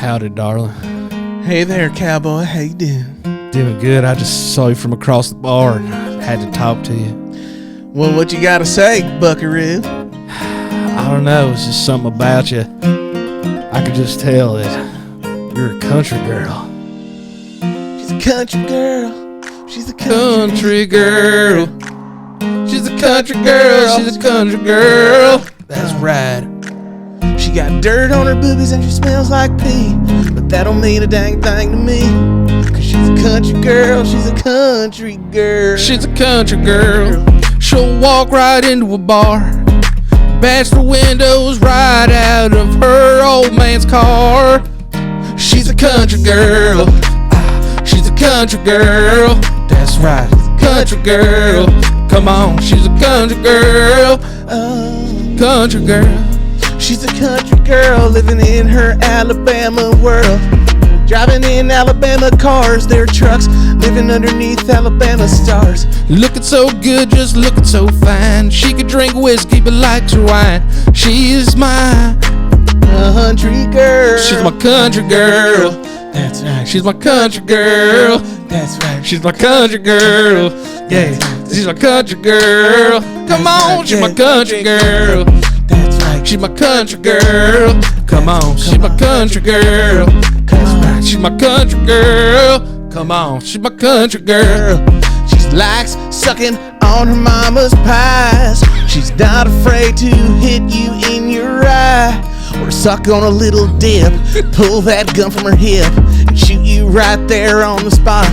Howdy, darling. Hey there, cowboy. How you doing? Doing good. I just saw you from across the bar and had to talk to you. Well, what you gotta say, buckaroo? I don't know. It's just something about you. I could just tell that you're a country girl. She's a country girl. She's a country girl. She's a country girl. She's a country girl. That's right. She got dirt on her boobies and she smells like pee, but that don't mean a dang thing to me, 'cause she's a country girl. She's a country girl. She's a country girl. She'll walk right into a bar, bash the windows right out of her old man's car. She's a country girl. She's a country girl. That's right. Country girl. Come on, she's a country girl. Country girl. She's a country girl living in her Alabama world, driving in Alabama cars, their trucks, living underneath Alabama stars. Looking so good, just looking so fine. She could drink whiskey but likes her wine. She is my country girl. She's my country girl. That's right. She's my country girl. That's right. She's my country girl. Yeah, she's my country girl. Come on, she's my country girl. That's right. She's my country girl. Come on, she's my country girl. That's right. She's my country girl. Come on, she's my country girl. She likes sucking on her mama's pies. She's not afraid to hit you in your eye, or suck on a little dip, pull that gun from her hip and shoot you right there on the spot.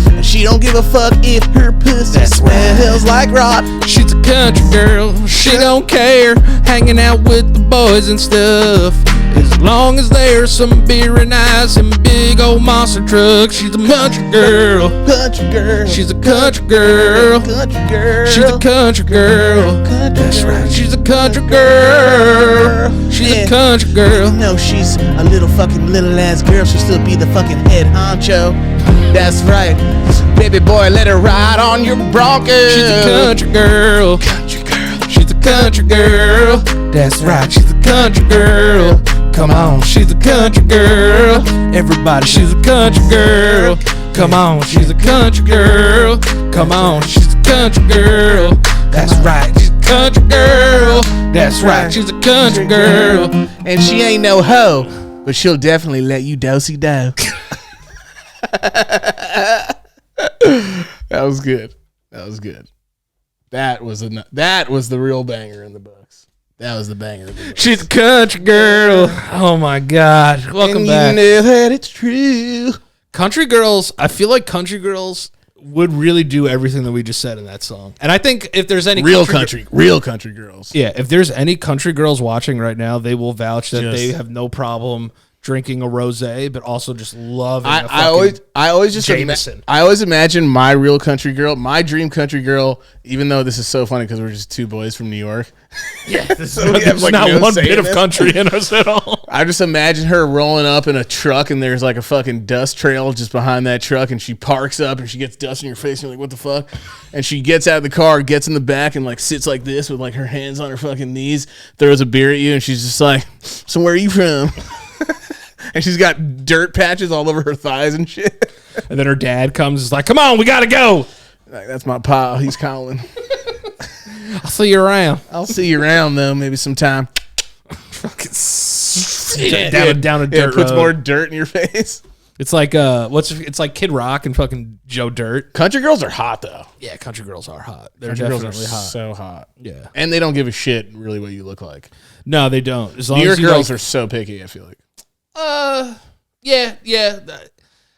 And she don't give a fuck if her pussy smells like rot. She's a country girl. She don't care, hanging out with the boys and stuff, as long as there's some beer and ice and big old monster trucks. She's a country girl. Country girl. She's a country girl. Country girl. She's a country girl. That's right. She's a country girl. She's a country girl. No, she's a little ass girl. She'll still be the fucking head honcho. That's right. Baby boy, let her ride on your Bronco. She's a country girl. Country girl. She's a country girl. That's right. She's a country girl. Come on, she's a country girl. Everybody, she's a country girl. Come on, she's a country girl. Come on, she's a country girl. That's right, she's a country girl. That's right, she's a country girl. And she ain't no hoe, but she'll definitely let you do-si-do. That was good. That was good. That was the real banger in the books. That was the banger of the books. She's a country girl. Oh my God. Welcome back. You know that it's true. Country girls, I feel like country girls would really do everything that we just said in that song. And I think if there's any real country girls. Yeah, if there's any country girls watching right now, they will vouch that they have no problem drinking a rosé, but also just loving a fucking I always just Jameson. I always imagine my real country girl, my dream country girl, even though this is so funny because we're just two boys from New York. Yeah, there's not one bit of country in us at all. I just imagine her rolling up in a truck and there's like a fucking dust trail just behind that truck, and she parks up and she gets dust in your face and you're like, what the fuck? And she gets out of the car, gets in the back and like sits like this with like her hands on her fucking knees, throws a beer at you, and she's just like, so where are you from? And she's got dirt patches all over her thighs and shit. And then her dad comes, is like, come on, we gotta go. Like, that's my pa. He's calling. I'll see you around. I'll see you around though, maybe sometime. Fucking down a dirt puts road. More dirt in your face. It's like it's like Kid Rock and fucking Joe Dirt. Country girls are hot though. Yeah, country girls are hot. They're country definitely girls are hot. So hot. Yeah. And they don't give a shit really what you look like. No, they don't. As long New York as girls are so picky, I feel like. Yeah.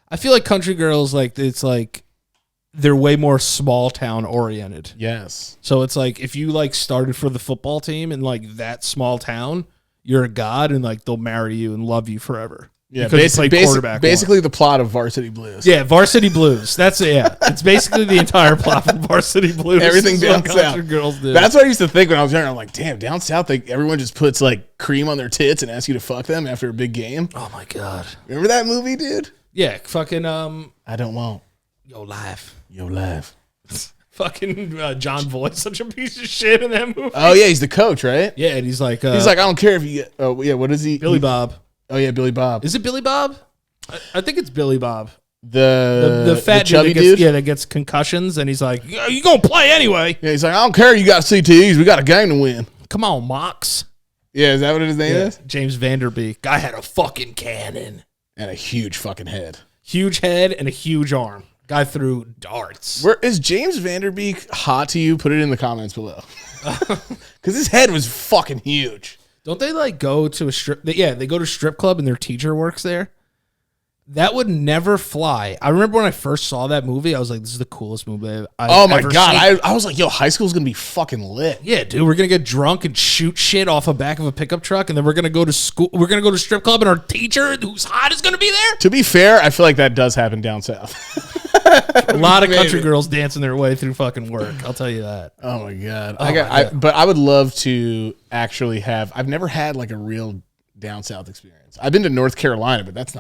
I feel like country girls, like, it's like they're way more small town oriented. Yes. So it's like if you like started for the football team in like that small town, you're a god, and like they'll marry you and love you forever. Yeah, basically the plot of Varsity Blues. Yeah, Varsity Blues. That's it. Yeah, it's basically the entire plot of Varsity Blues. Everything down south. Girls do. That's what I used to think when I was younger. I'm like, damn, down south, everyone just puts like cream on their tits and asks you to fuck them after a big game. Oh my god, remember that movie, dude? Yeah, fucking I don't want Your Life. Fucking John Voight's such a piece of shit in that movie. Oh yeah, he's the coach, right? Yeah, and he's like, I don't care if you get. Oh yeah, what is he? Billy Bob. Oh yeah, Billy Bob. Is it Billy Bob? I think it's Billy Bob. The fat chubby dude, dude? that gets concussions, and he's like, "Yeah, you gonna play anyway?" Yeah, he's like, I don't care. You got CTEs. We got a game to win. Come on, Mox. Yeah, is that what his name is? James Vanderbeek. Guy had a fucking cannon. And a huge fucking head. Huge head and a huge arm. Guy threw darts. Where is James Vanderbeek hot to you? Put it in the comments below. Because his head was fucking huge. Don't they like go to a strip? They go to a strip club and their teacher works there. That would never fly. I remember when I first saw that movie, I was like, this is the coolest movie I've Oh my ever God. seen. I was like, yo, high school's going to be fucking lit. Yeah, dude, we're going to get drunk and shoot shit off the back of a pickup truck, and then we're going to go to school. We're going to go to a strip club, and our teacher, who's hot, is going to be there. To be fair, I feel like that does happen down south. A lot of country girls dancing their way through fucking work. I'll tell you that. Oh my God. God. But I would love to actually have, I've never had like a real down south experience. I've been to North Carolina, but that's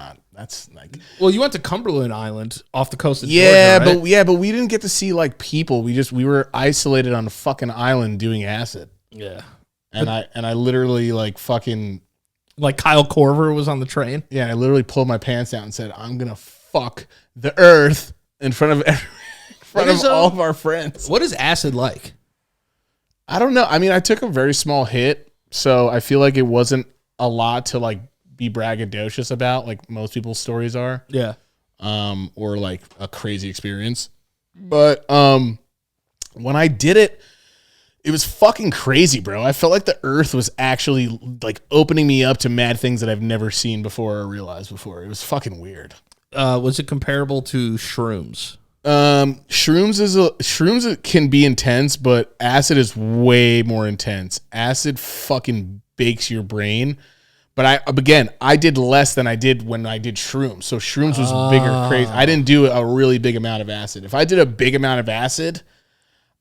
like. Well, you went to Cumberland Island off the coast of Georgia, right? but we didn't get to see like people. We were isolated on a fucking island doing acid. Yeah. And I literally like fucking. Like Kyle Korver was on the train. Yeah, I literally pulled my pants down and said, I'm going to fuck the earth in front of all of our friends. What is acid like? I don't know. I mean, I took a very small hit, so I feel like it wasn't a lot to like be braggadocious about, like most people's stories are. Yeah. Or like a crazy experience. But when I did it, it was fucking crazy, bro. I felt like the earth was actually like opening me up to mad things that I've never seen before or realized before. It was fucking weird. Was it comparable to shrooms? Shrooms can be intense, but acid is way more intense. Acid fucking bakes your brain. But I did less than I did when I did shrooms. So shrooms was bigger, crazy. I didn't do a really big amount of acid. If I did a big amount of acid,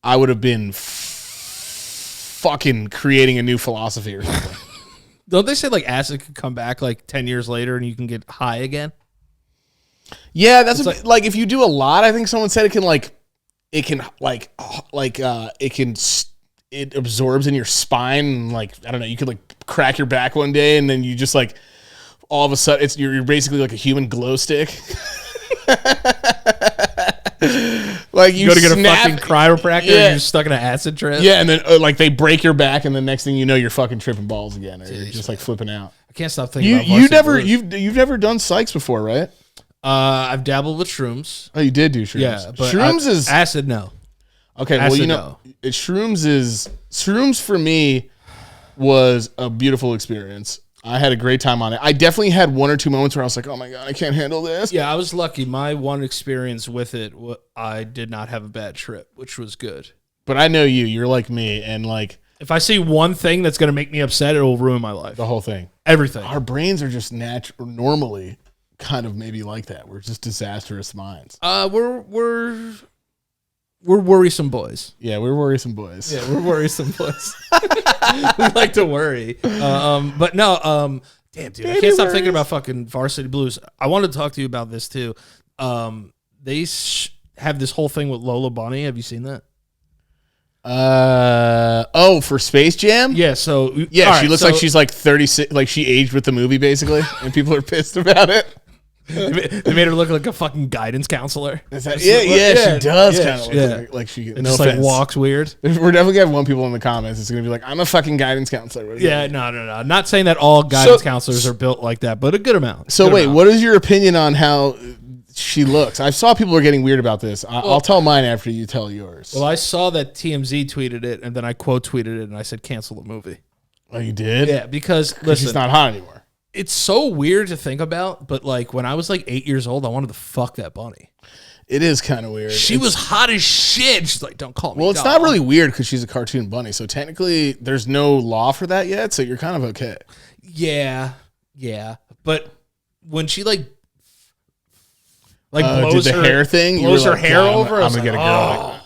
I would have been fucking creating a new philosophy or something. Don't they say like acid could come back like 10 years later and you can get high again? Yeah, that's like if you do a lot. I think someone said it absorbs in your spine. And like I don't know, you could like crack your back one day and then you just like all of a sudden you're basically like a human glow stick. Like you go to get a fucking chiropractor and you're stuck in an acid trip. Yeah, and then like they break your back and the next thing you know you're fucking tripping balls again, or you're just like flipping out. I can't stop thinking about you've never done psychs before, right? I've dabbled with shrooms. Oh, you did do shrooms. Yeah, but shrooms is acid. No. Okay, acid, well you know shrooms for me was a beautiful experience. I had a great time on it. I definitely had one or two moments where I was like, oh my God, I can't handle this. Yeah, I was lucky. My one experience with it, I did not have a bad trip, which was good. But I know you're like me, and like if I see one thing that's going to make me upset, it will ruin my life. The whole thing. Everything. Our brains are just normally kind of maybe like that. We're just disastrous minds. We're worrisome boys. Yeah, we're worrisome boys. Yeah, we're worrisome boys. We like to worry. But no, damn, dude. I can't stop thinking about fucking Varsity Blues. I wanted to talk to you about this, too. They have this whole thing with Lola Bunny. Have you seen that? For Space Jam? Yeah, so... Yeah, she looks like she's like 36, like she aged with the movie, basically, and people are pissed about it. They made her look like a fucking guidance counselor. She does kind of look like she. And just like walks weird. We're definitely gonna have one people in the comments. It's gonna be like, I'm a fucking guidance counselor. Yeah, no. I'm not saying that all guidance counselors are built like that, but a good amount. So wait, what is your opinion on how she looks? I saw people are getting weird about this. I'll tell mine after you tell yours. Well, I saw that TMZ tweeted it, and then I quote tweeted it, and I said cancel the movie. Oh, you did? Yeah, because listen, she's not hot anymore. It's so weird to think about, but like when I was like 8 years old, I wanted to fuck that bunny. It is kind of weird. She was hot as shit. She's like, don't call me. Well, it's not really weird because she's a cartoon bunny, so technically there's no law for that yet, so you're kind of okay. Yeah. But when she blows did the hair thing, blows her hair over, I'm gonna get a girl.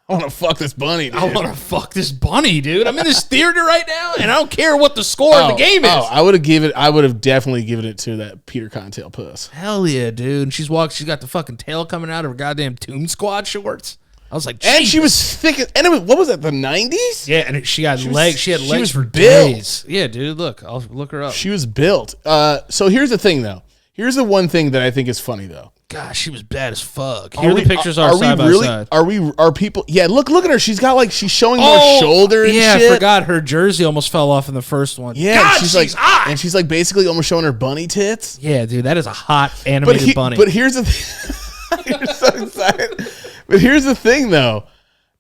I want to fuck this bunny, dude. I want to fuck this bunny, dude. I'm in this theater right now, and I don't care what the score of the game is. I would have definitely given it to that Peter Cottontail puss. Hell yeah, dude. She's got the fucking tail coming out of her goddamn Toon Squad shorts. I was like, and she Jesus. was thick. And it was, what was that? The 90s? Yeah, and she had legs. She had she legs was for built. days. Yeah, dude. Look, I'll look her up. She was built. So here's the thing, though. Here's the one thing that I think is funny, though. Gosh, she was bad as fuck. Here the pictures are side by side. Are people? Yeah, look at her. She's got she's showing more shoulder and yeah, shit. I forgot her jersey almost fell off in the first one. Yeah, God, she's hot. And she's basically almost showing her bunny tits. Yeah, dude, that is a hot animated bunny. But here's the thing. You're so excited. But here's the thing, though.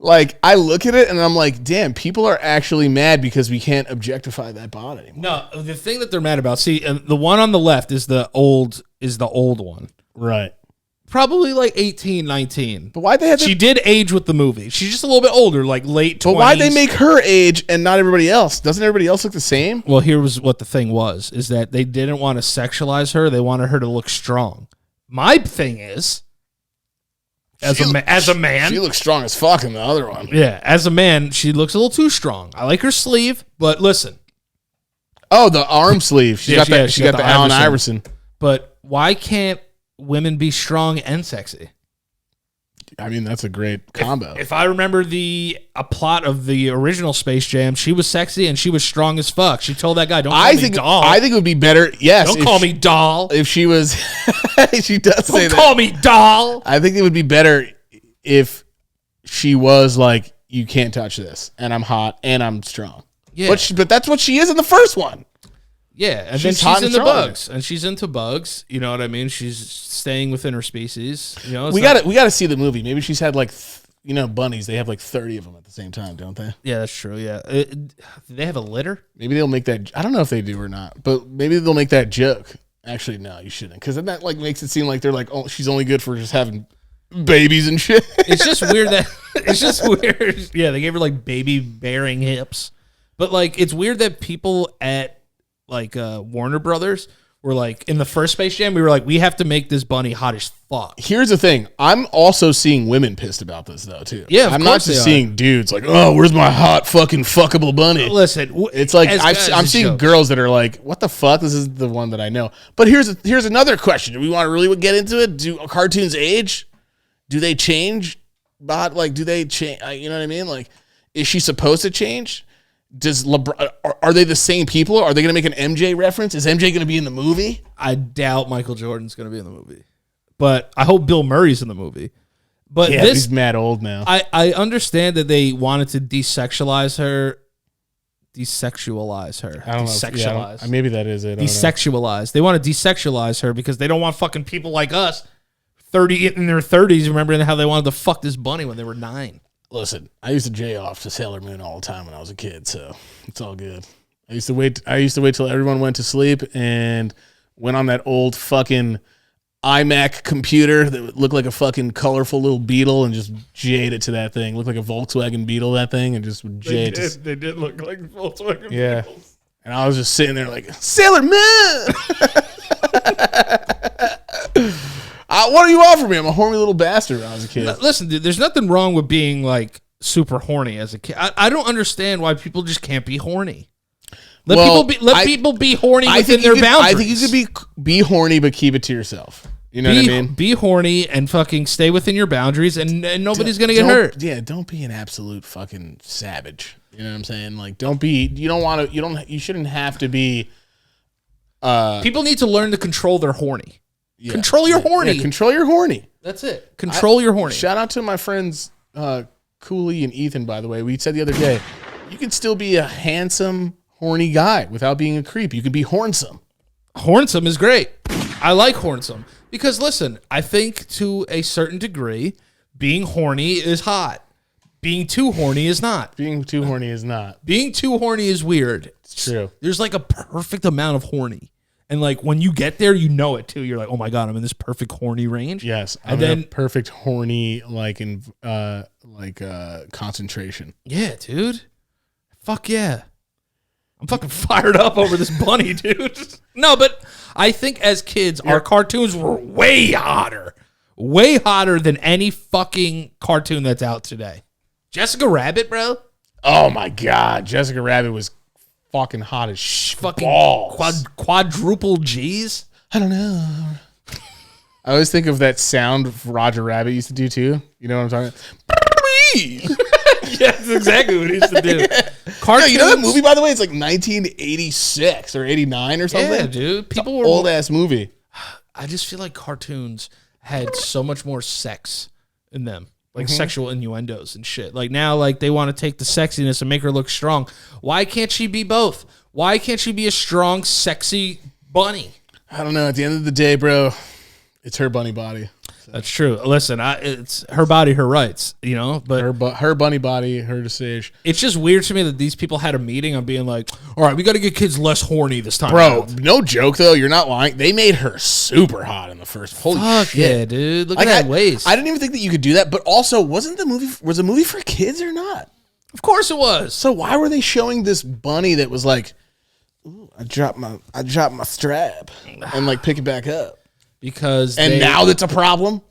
I look at it and I'm like, damn, people are actually mad because we can't objectify that body anymore. No, the thing that they're mad about, see, the one on the left is the old one. Right. Probably 18, 19. But why'd they have She did age with the movie. She's just a little bit older, late 20s. But why'd they make her age and not everybody else? Doesn't everybody else look the same? Well, here was what the thing was, is that they didn't want to sexualize her. They wanted her to look strong. My thing is, as a man, she looks strong as fuck in the other one. Yeah, as a man, she looks a little too strong. I like her sleeve, but listen. Oh, the arm sleeve. She got the Allen Iverson. But why can't women be strong and sexy? I mean, that's a great combo. If I remember a plot of the original Space Jam, she was sexy and she was strong as fuck. She told that guy, "Don't call me doll." I think it would be better. Yes, don't call me doll. If she was, she does say that. Don't call me doll. I think it would be better if she was you can't touch this, and I'm hot and I'm strong. Yeah, but that's what she is in the first one. Yeah, and then she's into bugs, and she's into bugs. You know what I mean? She's staying within her species. You know, we got to see the movie. Maybe she's had bunnies. They have 30 of them at the same time, don't they? Yeah, that's true. Yeah, do they have a litter? Maybe they'll make that. I don't know if they do or not, but maybe they'll make that joke. Actually, no, you shouldn't, because then that makes it seem like they're oh, she's only good for just having babies and shit. It's just weird that it's just weird. Yeah, they gave her baby bearing hips, but it's weird that people at Warner Brothers were in the first Space Jam, we were we have to make this bunny hot as fuck. Here's the thing. I'm also seeing women pissed about this, though, too. Yeah, I'm not just seeing dudes oh, where's my hot fucking fuckable bunny? Listen, it's I'm seeing girls that are what the fuck? This is the one that I know. But here's another question. Do we want to really get into it? Do cartoons age? Do they change? Do they change? You know what I mean? Is she supposed to change? Does LeBron, are they the same people? Are they going to make an MJ reference? Is MJ going to be in the movie? I doubt Michael Jordan's going to be in the movie, but I hope Bill Murray's in the movie. But yeah, he's mad old now. I understand that they wanted to desexualize her. I don't know. Yeah, maybe that is it. Desexualize. They want to desexualize her because they don't want fucking people like us, 30 in their 30s, remembering how they wanted to fuck this bunny when they were 9. Listen, I used to jay off to Sailor Moon all the time when I was a kid, so it's all good. I used to wait till everyone went to sleep and went on that old fucking iMac computer that looked like a fucking colorful little Beetle and just jayed it to that thing. Looked like a Volkswagen Beetle, that thing, and just jayed. They did look like Volkswagen Beetles. And I was just sitting there Sailor Moon! What do you offer me? I'm a horny little bastard when I was a kid. Listen, dude, there's nothing wrong with being super horny as a kid. I don't understand why people just can't be horny. Let people be horny within their boundaries. I think you could be horny, but keep it to yourself. You know what I mean? Be horny and fucking stay within your boundaries, and nobody's gonna get hurt. Yeah, don't be an absolute fucking savage. You know what I'm saying? You shouldn't have to be. People need to learn to control their horny. Yeah. Control your horny. Yeah, control your horny. That's it. Control your horny. Shout out to my friends Cooley and Ethan, by the way. We said the other day, you can still be a handsome, horny guy without being a creep. You can be hornsome. Hornsome is great. I like hornsome. Because, listen, I think to a certain degree, being horny is hot. Being too horny is not. Being too horny is not. Being too horny is weird. It's true. There's a perfect amount of horny. And when you get there, you know it too. You're like, oh my God, I'm in this perfect horny range. Yes. I'm in a perfect horny, concentration. Yeah, dude. Fuck yeah. I'm fucking fired up over this bunny, dude. No, but I think as kids, our cartoons were way hotter than any fucking cartoon that's out today. Jessica Rabbit, bro. Oh my God. Jessica Rabbit was fucking hot as fucking balls. Quadruple G's. I don't know. I always think of that sound Roger Rabbit used to do too. You know what I'm talking about? please. Yeah, that's exactly what he used to do. Cartoons, you know that movie, by the way? It's like 1986 or 89 or something. Yeah, dude. People were old ass movie. I just feel like cartoons had so much more sex in them, like sexual innuendos and shit. Like now, like they want to take the sexiness and make her look strong. Why can't she be both? Why can't she be a strong, sexy bunny? I don't know. At the end of the day, bro, it's her bunny body. So. That's true. Listen, it's her body, her rights, you know, but her bunny body, her decision. It's just weird to me that these people had a meeting on being like, all right, we got to get kids less horny this time. Bro, no joke though. You're not lying. They made her super hot in the first. Holy shit. Yeah, dude. Look at that waist. I didn't even think that you could do that. But also, was the movie for kids or not? Of course it was. So why were they showing this bunny that was like, ooh, I dropped my strap and like pick it back up? Because now that's a problem.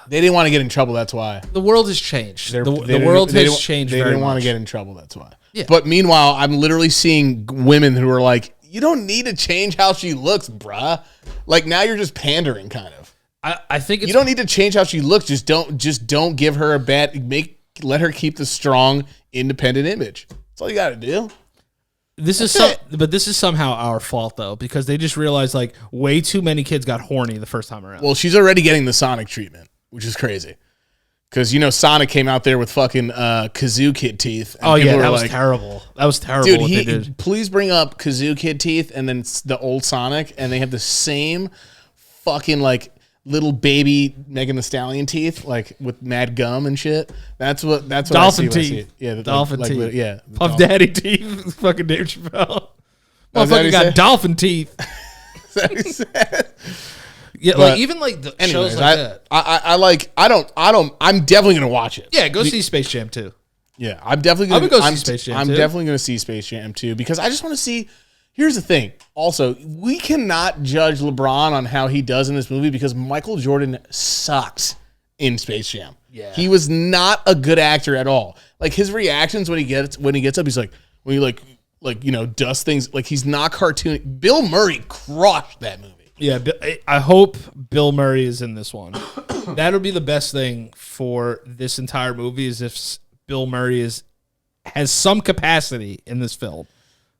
They didn't want to get in trouble. That's why the world has changed. The world has changed. They didn't want much. to get in trouble. That's why. Yeah. But meanwhile, I'm literally seeing women who are like, "You don't need to change how she looks, bruh." Like now you're just pandering, kind of. I think you don't need to change how she looks. Just don't give her a let her keep the strong, independent image. That's all you got to do. This is somehow our fault though, because they just realized like way too many kids got horny the first time around. Well, she's already getting the Sonic treatment, which is crazy. Because, you know, Sonic came out there with fucking Kazoo Kid teeth. And that was terrible. That was terrible. Dude, what they did. Please bring up Kazoo Kid teeth and then the old Sonic, and they have the same fucking like little baby Megan Thee Stallion teeth, like with mad gum and shit. That's what dolphin I see teeth. Yeah, the dolphin teeth. Yeah, Puff Daddy teeth. Fucking Dave Chappelle. Motherfucker got dolphin teeth. Is that what he said? Yeah, but, like even like the shows like that. I'm definitely gonna watch it. Yeah, go see Space Jam 2. Yeah, I'm definitely gonna see Space Jam 2. I'm definitely gonna see Space Jam 2 because I just want to see. Here's the thing. Also, we cannot judge LeBron on how he does in this movie because Michael Jordan sucks in Space Jam. Yeah, he was not a good actor at all. Like his reactions when he gets up, he's like when he like you know does things like he's not cartoon. Bill Murray crushed that movie. Yeah, I hope Bill Murray is in this one. That'll be the best thing for this entire movie is if Bill Murray has some capacity in this film.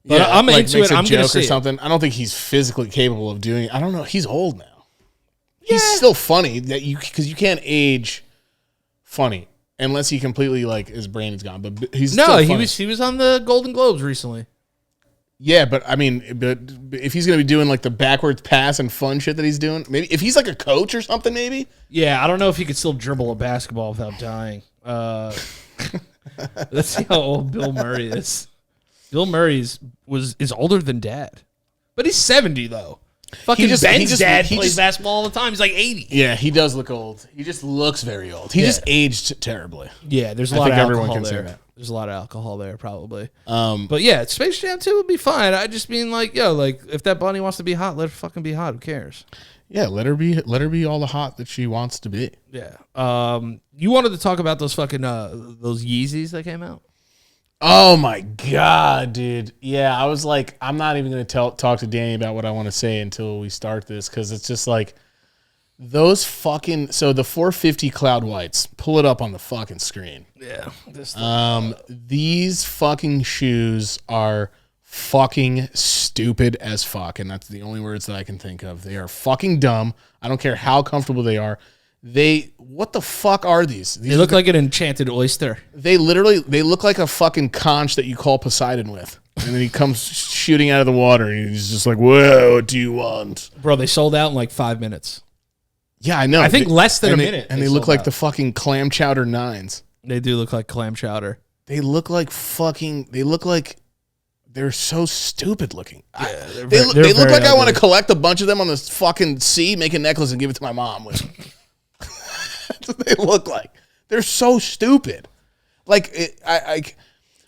But yeah, I'm like into it. I'm going to see something. I don't think he's physically capable of doing it. I don't know. He's old now. He's still funny because you can't age funny unless he completely like his brain is gone. But he's still funny. he was on the Golden Globes recently. Yeah, but I mean, if he's gonna be doing like the backwards pass and fun shit that he's doing, maybe if he's like a coach or something, maybe. Yeah, I don't know if he could still dribble a basketball without dying. Let's see how old Bill Murray is. Bill Murray is older than Dad, but he's 70 though. Fucking Ben's dad plays basketball all the time. He's like 80. Yeah, he does look old. He just looks very old. He just aged terribly. Yeah, there's a lot of alcohol there. There's a lot of alcohol there, probably. But yeah, Space Jam 2 would be fine. I just mean like, yo, like if that bunny wants to be hot, let her fucking be hot. Who cares? Yeah, let her be all the hot that she wants to be. Yeah. You wanted to talk about those fucking those Yeezys that came out? Oh my god, dude. Yeah, I was like, I'm not even gonna talk to Danny about what I want to say until we start this because it's just like those fucking the 450 Cloud Whites. Pull it up on the fucking screen. Yeah. These fucking shoes are fucking stupid as fuck, and that's the only words that I can think of. They are fucking dumb. I don't care how comfortable they are. What the fuck are these? They look like an enchanted oyster. They look like a fucking conch that you call Poseidon with. And then he comes shooting out of the water and he's just like, whoa, what do you want? Bro, they sold out in like 5 minutes. Yeah, I know. I think less than a minute. And they look like the fucking clam chowder 9s. They do look like clam chowder. They look like they're so stupid looking. Yeah, they look like I want to collect a bunch of them on the fucking sea, make a necklace and give it to my mom with. That's what they look like. They're so stupid. Like I get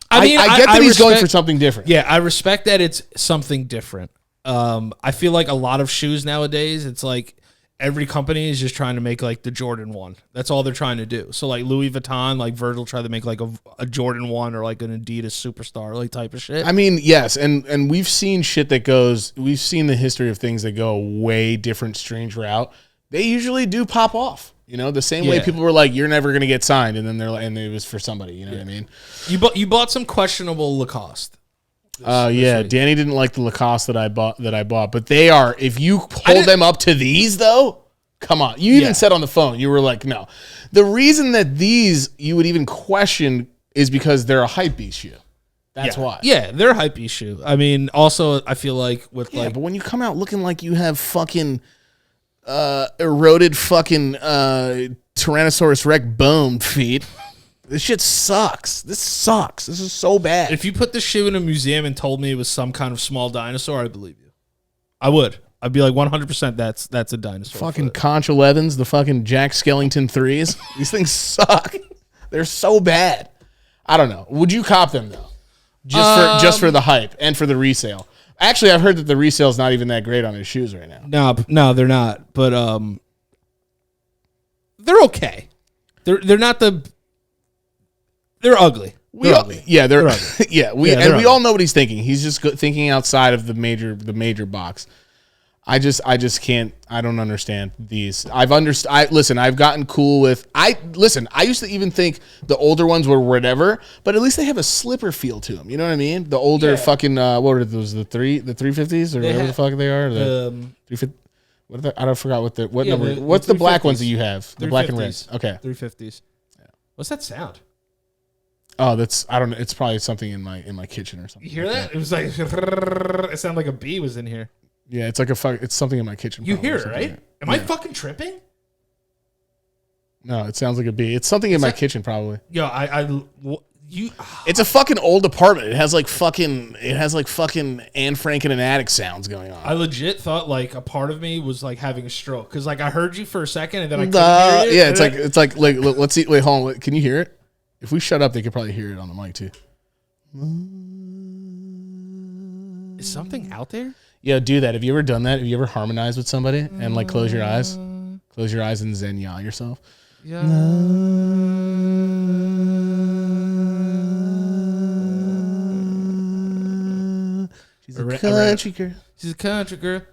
that he's going for something different. Yeah, I respect that it's something different. I feel like a lot of shoes nowadays, it's like every company is just trying to make like the Jordan 1. That's all they're trying to do. So like Louis Vuitton, like Virgil tried to make like a Jordan 1 or like an Adidas Superstar like type of shit. I mean, yes, and we've seen shit that we've seen the history of things that go a way different, strange route. they usually do pop off. You know, the same way people were like, "You're never gonna get signed," and then they're like, and it was for somebody. You know what I mean? You bought some questionable Lacoste. Yeah, Danny didn't like the Lacoste that I bought, but they are. If you hold them up to these, though, come on. You even said on the phone, you were like, "No." The reason that these you would even question is because they're a hype beast shoe. That's why. Yeah, they're a hype beast shoe. I mean, also, I feel like with but when you come out looking like you have fucking eroded fucking Tyrannosaurus Rex bone feet. This shit sucks. This sucks. This is so bad. If you put this shoe in a museum and told me it was some kind of small dinosaur, I'd believe you. I would. I'd be like 100% that's a dinosaur. Fucking Conch 11s, the fucking Jack Skellington 3s. These things suck. They're so bad. I don't know. Would you cop them though? Just for the hype and for the resale. Actually, I've heard that the resale is not even that great on his shoes right now. No, they're not. But they're okay. They're not the. They're ugly. They're ugly. Yeah, they're ugly. Yeah, we ugly. all know what he's thinking. He's just thinking outside of the major box. I just can't. I don't understand these. I've gotten cool with. I used to even think the older ones were whatever, but at least they have a slipper feel to them. You know what I mean? The older fucking what were those? The 350s or whatever the fuck they are. The 350. I forgot what number. What's the black ones that you have? The black and reds. Okay. 350s. Yeah. What's that sound? Oh, I don't know. It's probably something in my kitchen or something. You hear that? It was like it sounded like a bee was in here. Yeah, it's like it's something in my kitchen. You hear it, right? Am I fucking tripping? No, it sounds like a bee. It's something in my kitchen, probably. Yo, It's a fucking old apartment. It has like fucking Anne Frank in an attic sounds going on. I legit thought like a part of me was like having a stroke because like I heard you for a second and then I couldn't hear it. Yeah, it's like let's see. Wait, hold on. Can you hear it? If we shut up, they could probably hear it on the mic too. Is something out there? Yeah, do that. Have you ever done that? Have you ever harmonized with somebody and like close your eyes? Close your eyes and zen yaw yourself. Yeah. She's a country girl. She's a country girl.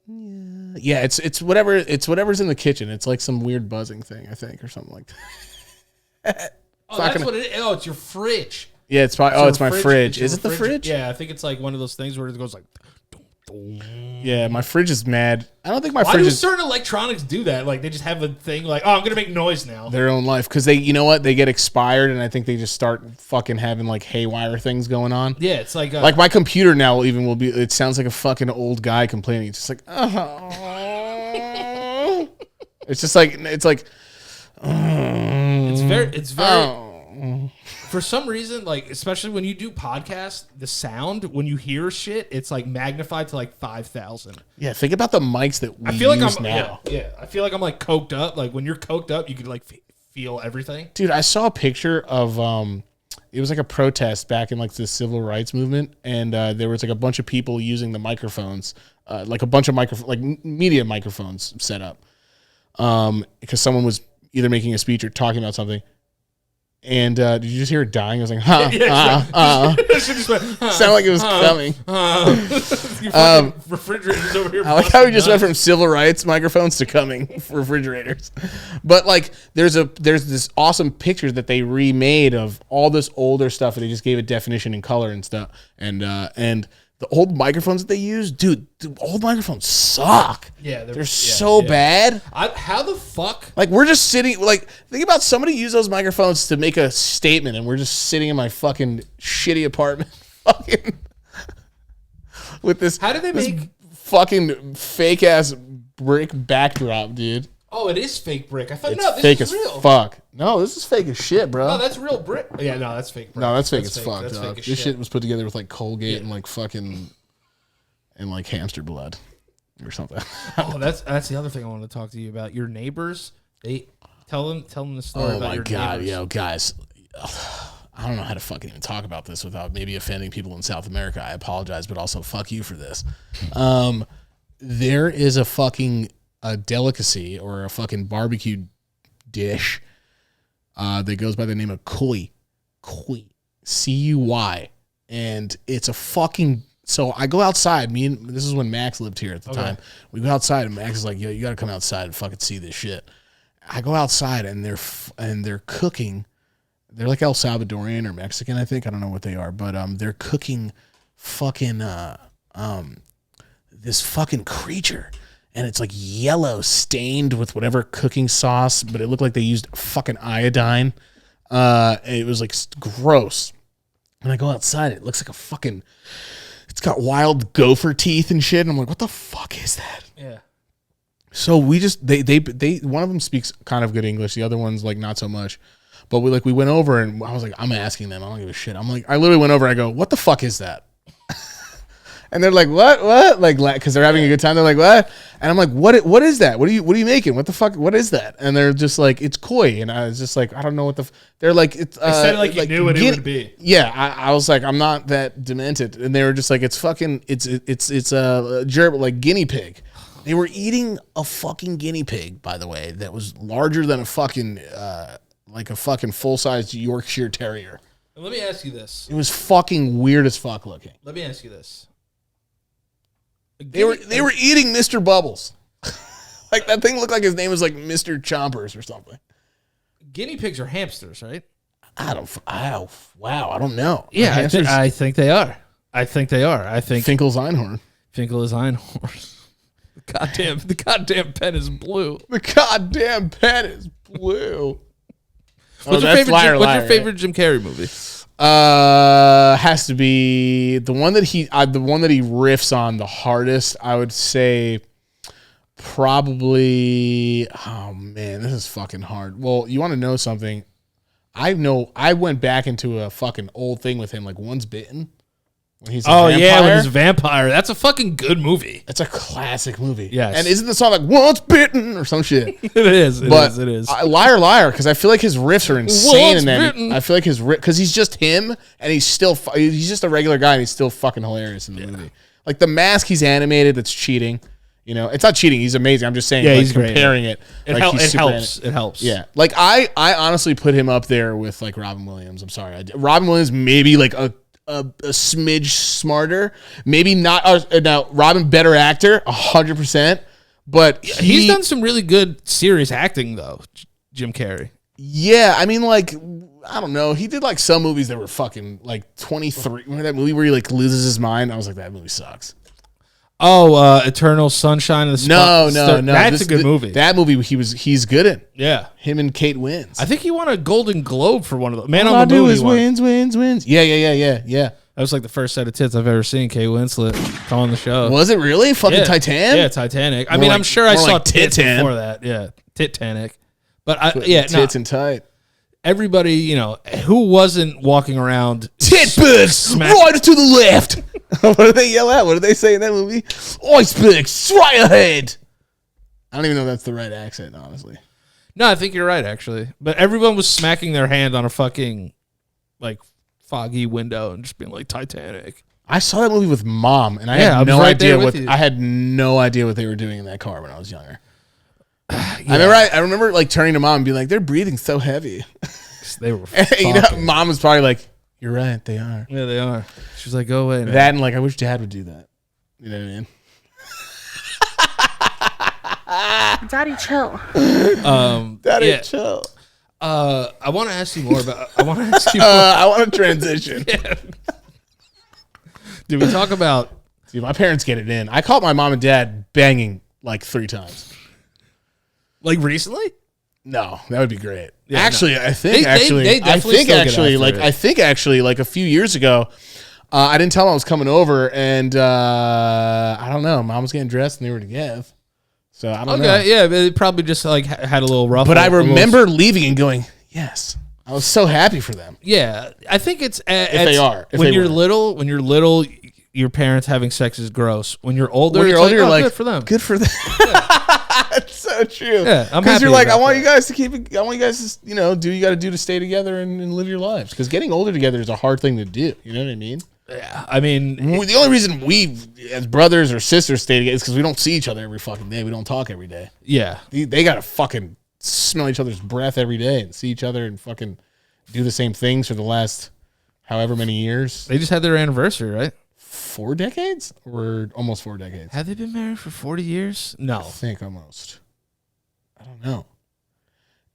Yeah, it's whatever's in the kitchen. It's like some weird buzzing thing, I think, or something like that. What it is. Oh, it's your fridge. Yeah, it's probably. It's my fridge. Is it the fridge? Yeah, I think it's like one of those things where it goes like. Yeah, my fridge is mad. I don't think my Why fridge do is. certain electronics do that? Like they just have a thing like, oh, I'm gonna make noise now. Their own life, because you know what? They get expired, and I think they just start fucking having like haywire things going on. Yeah, it's like my computer now will be. It sounds like a fucking old guy complaining. It's just like, it's just like it's like. It's very. For some reason, like especially when you do podcasts, the sound when you hear shit, it's like magnified to like 5,000. Yeah, think about the mics that we use now. Yeah, I feel like I'm like coked up. Like when you're coked up, you could like feel everything. Dude, I saw a picture of it was like a protest back in like the civil rights movement, and there was like a bunch of people using the microphones, like a bunch of media microphones set up, because someone was either making a speech or talking about something. And did you just hear it dying? I was like, sounded like it was coming. Your refrigerator's over here. I like how we just went from civil rights microphones to coming refrigerators. But like, there's this awesome picture that they remade of all this older stuff, and they just gave it definition and color and stuff. And the old microphones that they use, dude, the old microphones suck. Yeah, they're so bad. How the fuck? Like, we're just sitting, like, think about somebody use those microphones to make a statement, and we're just sitting in my fucking shitty apartment, fucking, with this. How do they make fucking fake ass brick backdrop, dude? Oh, it is fake brick. I thought it's this fake is as real. Fuck. No, this is fake as shit, bro. No, that's real brick. Yeah, no, that's fake brick. No, that's fake as fuck, that's dog. fake as This shit shit was put together with like Colgate and like fucking and like hamster blood or something. Oh, that's the other thing I wanted to talk to you about. Your neighbors, they tell them the story about your neighbors. Oh my god, yo, guys. I don't know how to fucking even talk about this without maybe offending people in South America. I apologize, but also fuck you for this. There is a delicacy or a fucking barbecue dish that goes by the name of cuy, cuy, and it's a fucking So I go outside. This is when Max lived here at the time. We go outside, and Max is like, "Yo, you got to come outside and fucking see this shit." I go outside, and they're cooking. They're like El Salvadorian or Mexican, I think. I don't know what they are, but they're cooking fucking this fucking creature, and it's like yellow stained with whatever cooking sauce, but it looked like they used fucking iodine. It was like gross. When I go outside, it looks like a fucking. It's got wild gopher teeth and shit. And I'm like, what the fuck is that? Yeah. So we just they one of them speaks kind of good English, the other one's like not so much. But we went over and I was like, I'm asking them, I don't give a shit. I'm like, I literally went over, I go, what the fuck is that? And they're like, what? Like, because they're having a good time. They're like, what? And I'm like, what is that? What are you making? What the fuck? What is that? And they're just like, it's koi. And I was just like, I don't know what the. They're like, it's. They said it like you knew what it would be. Yeah, I was like, I'm not that demented. And they were just like, it's fucking, it's a gerbil, like guinea pig. They were eating a fucking guinea pig, by the way, that was larger than a fucking, like a fucking full sized Yorkshire Terrier. Let me ask you this. It was fucking weird as fuck looking. Let me ask you this. They were eating Mr. Bubbles. Like that thing looked like his name was like Mr. Chompers or something. Guinea pigs are hamsters, right? I don't know. Yeah, I think they are. I think Finkel's Einhorn. Finkel is Einhorn. The goddamn pen is blue. The goddamn pen is blue. What's your favorite Jim Carrey movie? Has to be the one that he riffs on the hardest. I would say probably. Oh man, this is fucking hard. Well, you want to know something? I went back into a fucking old thing with him, like Once Bitten. When he's when he's a vampire. That's a fucking good movie. It's a classic movie. Yes. And isn't the song like Once Bitten or some shit? It is. It is. Liar, liar, because I feel like his riffs are insane in that. I feel like his riff, because he's just him, and he's just a regular guy, and he's still fucking hilarious in the movie. Like The Mask, he's animated. That's cheating. You know, it's not cheating. He's amazing. I'm just saying. He's comparing it. It helps. It helps. Yeah. Like I honestly put him up there with like Robin Williams. I'm sorry. Robin Williams maybe like a smidge smarter, maybe not. Now Robin better actor, 100%. But he's done some really good serious acting though, Jim Carrey. Yeah, I mean, like I don't know. He did like some movies that were fucking like 23. Remember that movie where he like loses his mind? I was like, that movie sucks. Oh, Eternal Sunshine of the No. That's a good movie. That movie he's good in. Yeah. Him and Kate wins. I think he won a Golden Globe for one of them. Man All on the Moon. All I do is wins. Yeah. That was like the first set of tits I've ever seen. Kate Winslet on the show. Was it really? Fucking Titanic? Yeah, Titanic. I mean, I'm sure I saw tits before that. Yeah, Titanic. But tits and tight. Everybody, you know, who wasn't walking around titbirds right to the left. What do they yell at? What do they say in that movie? Iceberg straight ahead. I don't even know if that's the right accent, honestly. No, I think you're right, actually. But everyone was smacking their hand on a fucking like foggy window and just being like Titanic. I saw that movie with Mom, and I had no idea what they were doing in that car when I was younger. I remember like turning to Mom and being like, "They're breathing so heavy." They were. You know, Mom was probably like, "You're right, they are." Yeah, they are. She was like, "Go away." Man. That and like, I wish Dad would do that. You know what I mean? Daddy, chill. Daddy, chill. I want to ask you more about. I want to transition. Yeah. Did we talk about? Dude, my parents get it in. I caught my mom and dad banging like 3 times. Like recently? No, that would be great. Yeah, actually, no. I think a few years ago, I didn't tell them I was coming over, and I don't know. Mom was getting dressed, and they were together. So I don't know. Okay, yeah, it probably just like had a little rough. But I remember leaving and going, yes. I was so happy for them. Yeah, I think it's when you're little, your parents having sex is gross. When you're older, you're like, good for them. Good for them. Yeah. That's so true. Yeah, I'm happy. Because you're like, I want you guys to keep it. I want you guys to, do what you got to do to stay together and live your lives. Because getting older together is a hard thing to do. You know what I mean? Yeah, I mean, the only reason we, as brothers or sisters, stay together is because we don't see each other every fucking day. We don't talk every day. Yeah, they got to fucking smell each other's breath every day and see each other and fucking do the same things for the last however many years. They just had their anniversary, right? 4 decades or almost 4 decades. Have they been married for 40 years? No. I think almost. I don't know.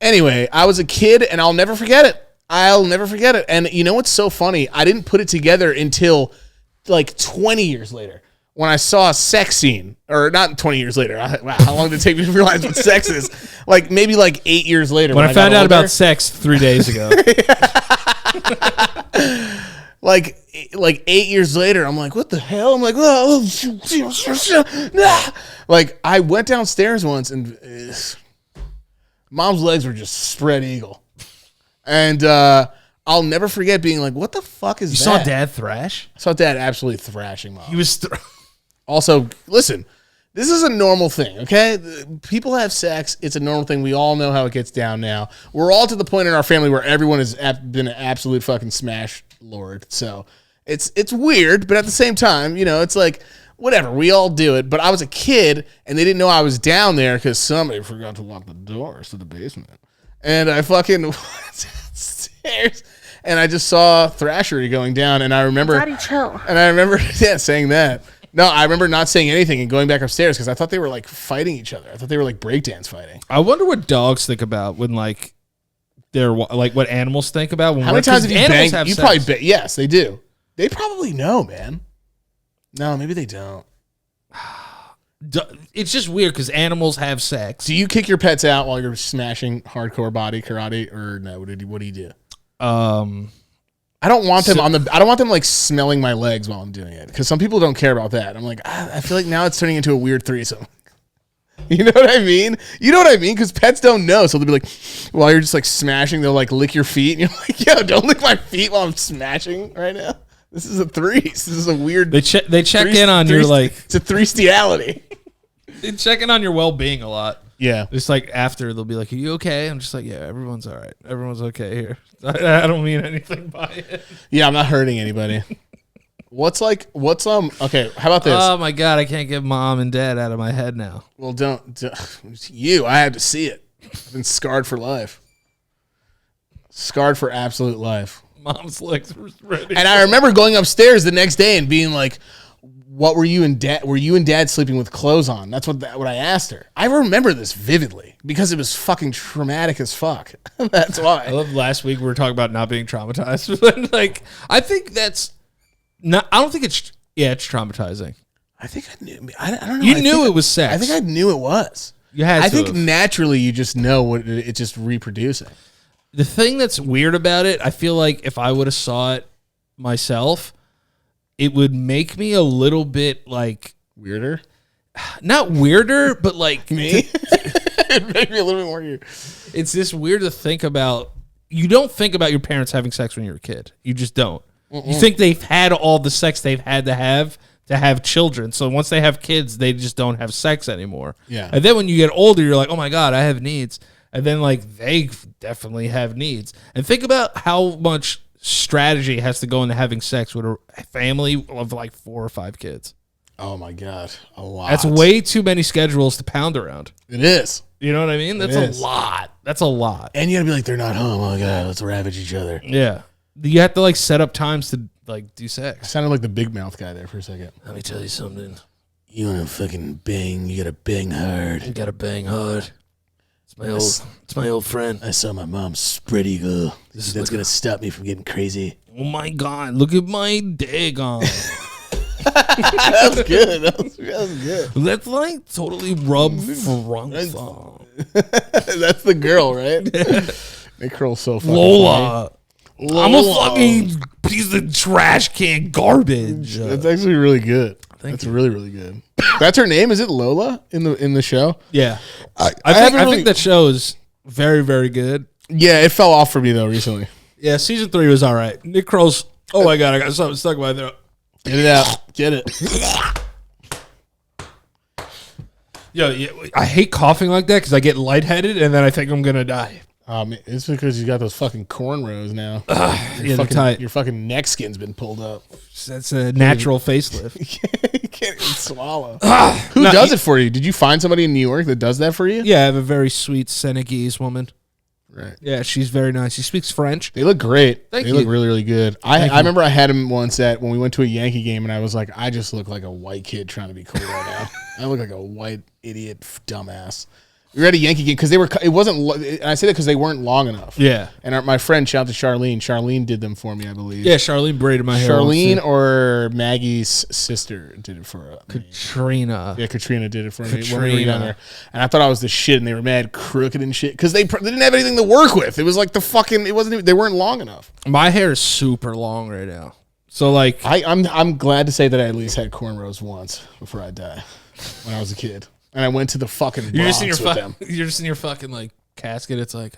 Anyway, I was a kid, and I'll never forget it. And you know what's so funny? I didn't put it together until like 20 years later when I saw a sex scene. Or not 20 years later. Wow, how long did it take me to realize what sex is? Like maybe like 8 years later. When I found out about sex 3 days ago. Like 8 years later, I'm like, what the hell? I'm like, oh, like I went downstairs once and mom's legs were just spread eagle, and I'll never forget being like, what the fuck is that? You saw Dad thrash? I saw Dad absolutely thrashing Mom. He was. Also, listen, this is a normal thing, okay? People have sex. It's a normal thing. We all know how it gets down now. We're all to the point in our family where everyone has been an absolute fucking smash lord. So it's weird, but at the same time, you know, it's like, whatever. We all do it. But I was a kid, and they didn't know I was down there because somebody forgot to lock the doors to the basement. And I fucking went downstairs, and I just saw thrashery going down, and I remember... Daddy, chill. And I remember, saying that. No, I remember not saying anything and going back upstairs because I thought they were like fighting each other. I thought they were like breakdance fighting. I wonder what dogs think about when like they're like what animals think about when. How many times have you banged? You sex. probably yes, they do. They probably know, man. No, maybe they don't. It's just weird because animals have sex. Do you kick your pets out while you're smashing hardcore body karate, or no? What do you do? I don't want them I don't want them like smelling my legs while I'm doing it because some people don't care about that. I'm like, I feel like now it's turning into a weird threesome. You know what I mean? You know what I mean? Because pets don't know, so they'll be like, while you're just like smashing, they'll like lick your feet, and you're like, yo, don't lick my feet while I'm smashing right now. This is a threes. This is a weird. They check in on your like. It's a threestiality. They check in on your well being a lot. Yeah. Just like after they'll be like, "Are you okay?" I'm just like, "Yeah, everyone's all right. Everyone's okay here." I don't mean anything by it. Yeah, I'm not hurting anybody. Okay, how about this? Oh my God, I can't get Mom and Dad out of my head now. Well, don't I have to see it. I've been scarred for life. Scarred for absolute life. Mom's legs were ready. And I remember going upstairs the next day and being like, "What were you and Dad sleeping with clothes on?" That's what I asked her. I remember this vividly because it was fucking traumatic as fuck. That's why. I love last week we were talking about not being traumatized. But like, I think that's not. I don't think it's traumatizing. I think I knew. I don't know. You knew it was sex. I think I knew it was. You had. I think naturally you just know what it's just reproducing. The thing that's weird about it, I feel like if I would have saw it myself, it would make me a little bit like weirder. Not weirder, but like me. It made me a little bit more weird. It's just weird to think about. You don't think about your parents having sex when you're a kid. You just don't. You think they've had all the sex they've had to have children. So once they have kids, they just don't have sex anymore. Yeah. And then when you get older, you're like, oh my God, I have needs. And then like they definitely have needs. And think about how much strategy has to go into having sex with a family of like 4 or 5 kids. Oh my God, a lot. That's way too many schedules to pound around. It is. You know what I mean? That's a lot. That's a lot. And you gotta be like, they're not home. Oh my God, let's ravage each other. Yeah. You have to like set up times to like do I sex. sounded like the big mouth guy there for a second. Let me tell you something. You wanna fucking bang? You gotta bang hard. You gotta bang hard. It's my old friend. I saw my mom's spread eagle. That's gonna stop me from getting crazy. Oh my God! Look at my dagon. That was good. That was good. Let's like totally rub front. That's the girl, right? They curl so fucking Lola. funny. I'm a fucking piece of trash can garbage. That's actually really good. That's really, really good. That's her name? Is it Lola in the show? Yeah. I think that show is very, very good. Yeah, it fell off for me though recently. Yeah, season 3 was all right. Nick Kroll's. Oh my God, I got something stuck in my throat. Get it out. Get it. Yo, I hate coughing like that because I get lightheaded and then I think I'm gonna die. It's because you got those fucking cornrows now. Your fucking neck skin's been pulled up. That's a natural facelift. You can't even swallow. Who does it for you? Did you find somebody in New York that does that for you? Yeah, I have a very sweet Senegalese woman. Right. Yeah, she's very nice. She speaks French. They look great. Thank they you. look really, really good. I remember I had him once when we went to a Yankee game, and I was like, I just look like a white kid trying to be cool right now. I look like a white idiot dumbass. We were at a Yankee game because it wasn't. And I say that because they weren't long enough. Yeah. And my friend, shout out to Charlene. Charlene did them for me, I believe. Yeah, Charlene braided my hair. Charlene or Maggie's sister did it for me. Katrina. Yeah, Katrina did it for me when we were younger. And I thought I was the shit, and they were mad crooked and shit because they didn't have anything to work with. It was like the fucking. It wasn't. Even, they weren't long enough. My hair is super long right now. So like, I'm glad to say that I at least had cornrows once before I die when I was a kid. And I went to the fucking Bronx with them. You're just in your fucking like casket. It's like,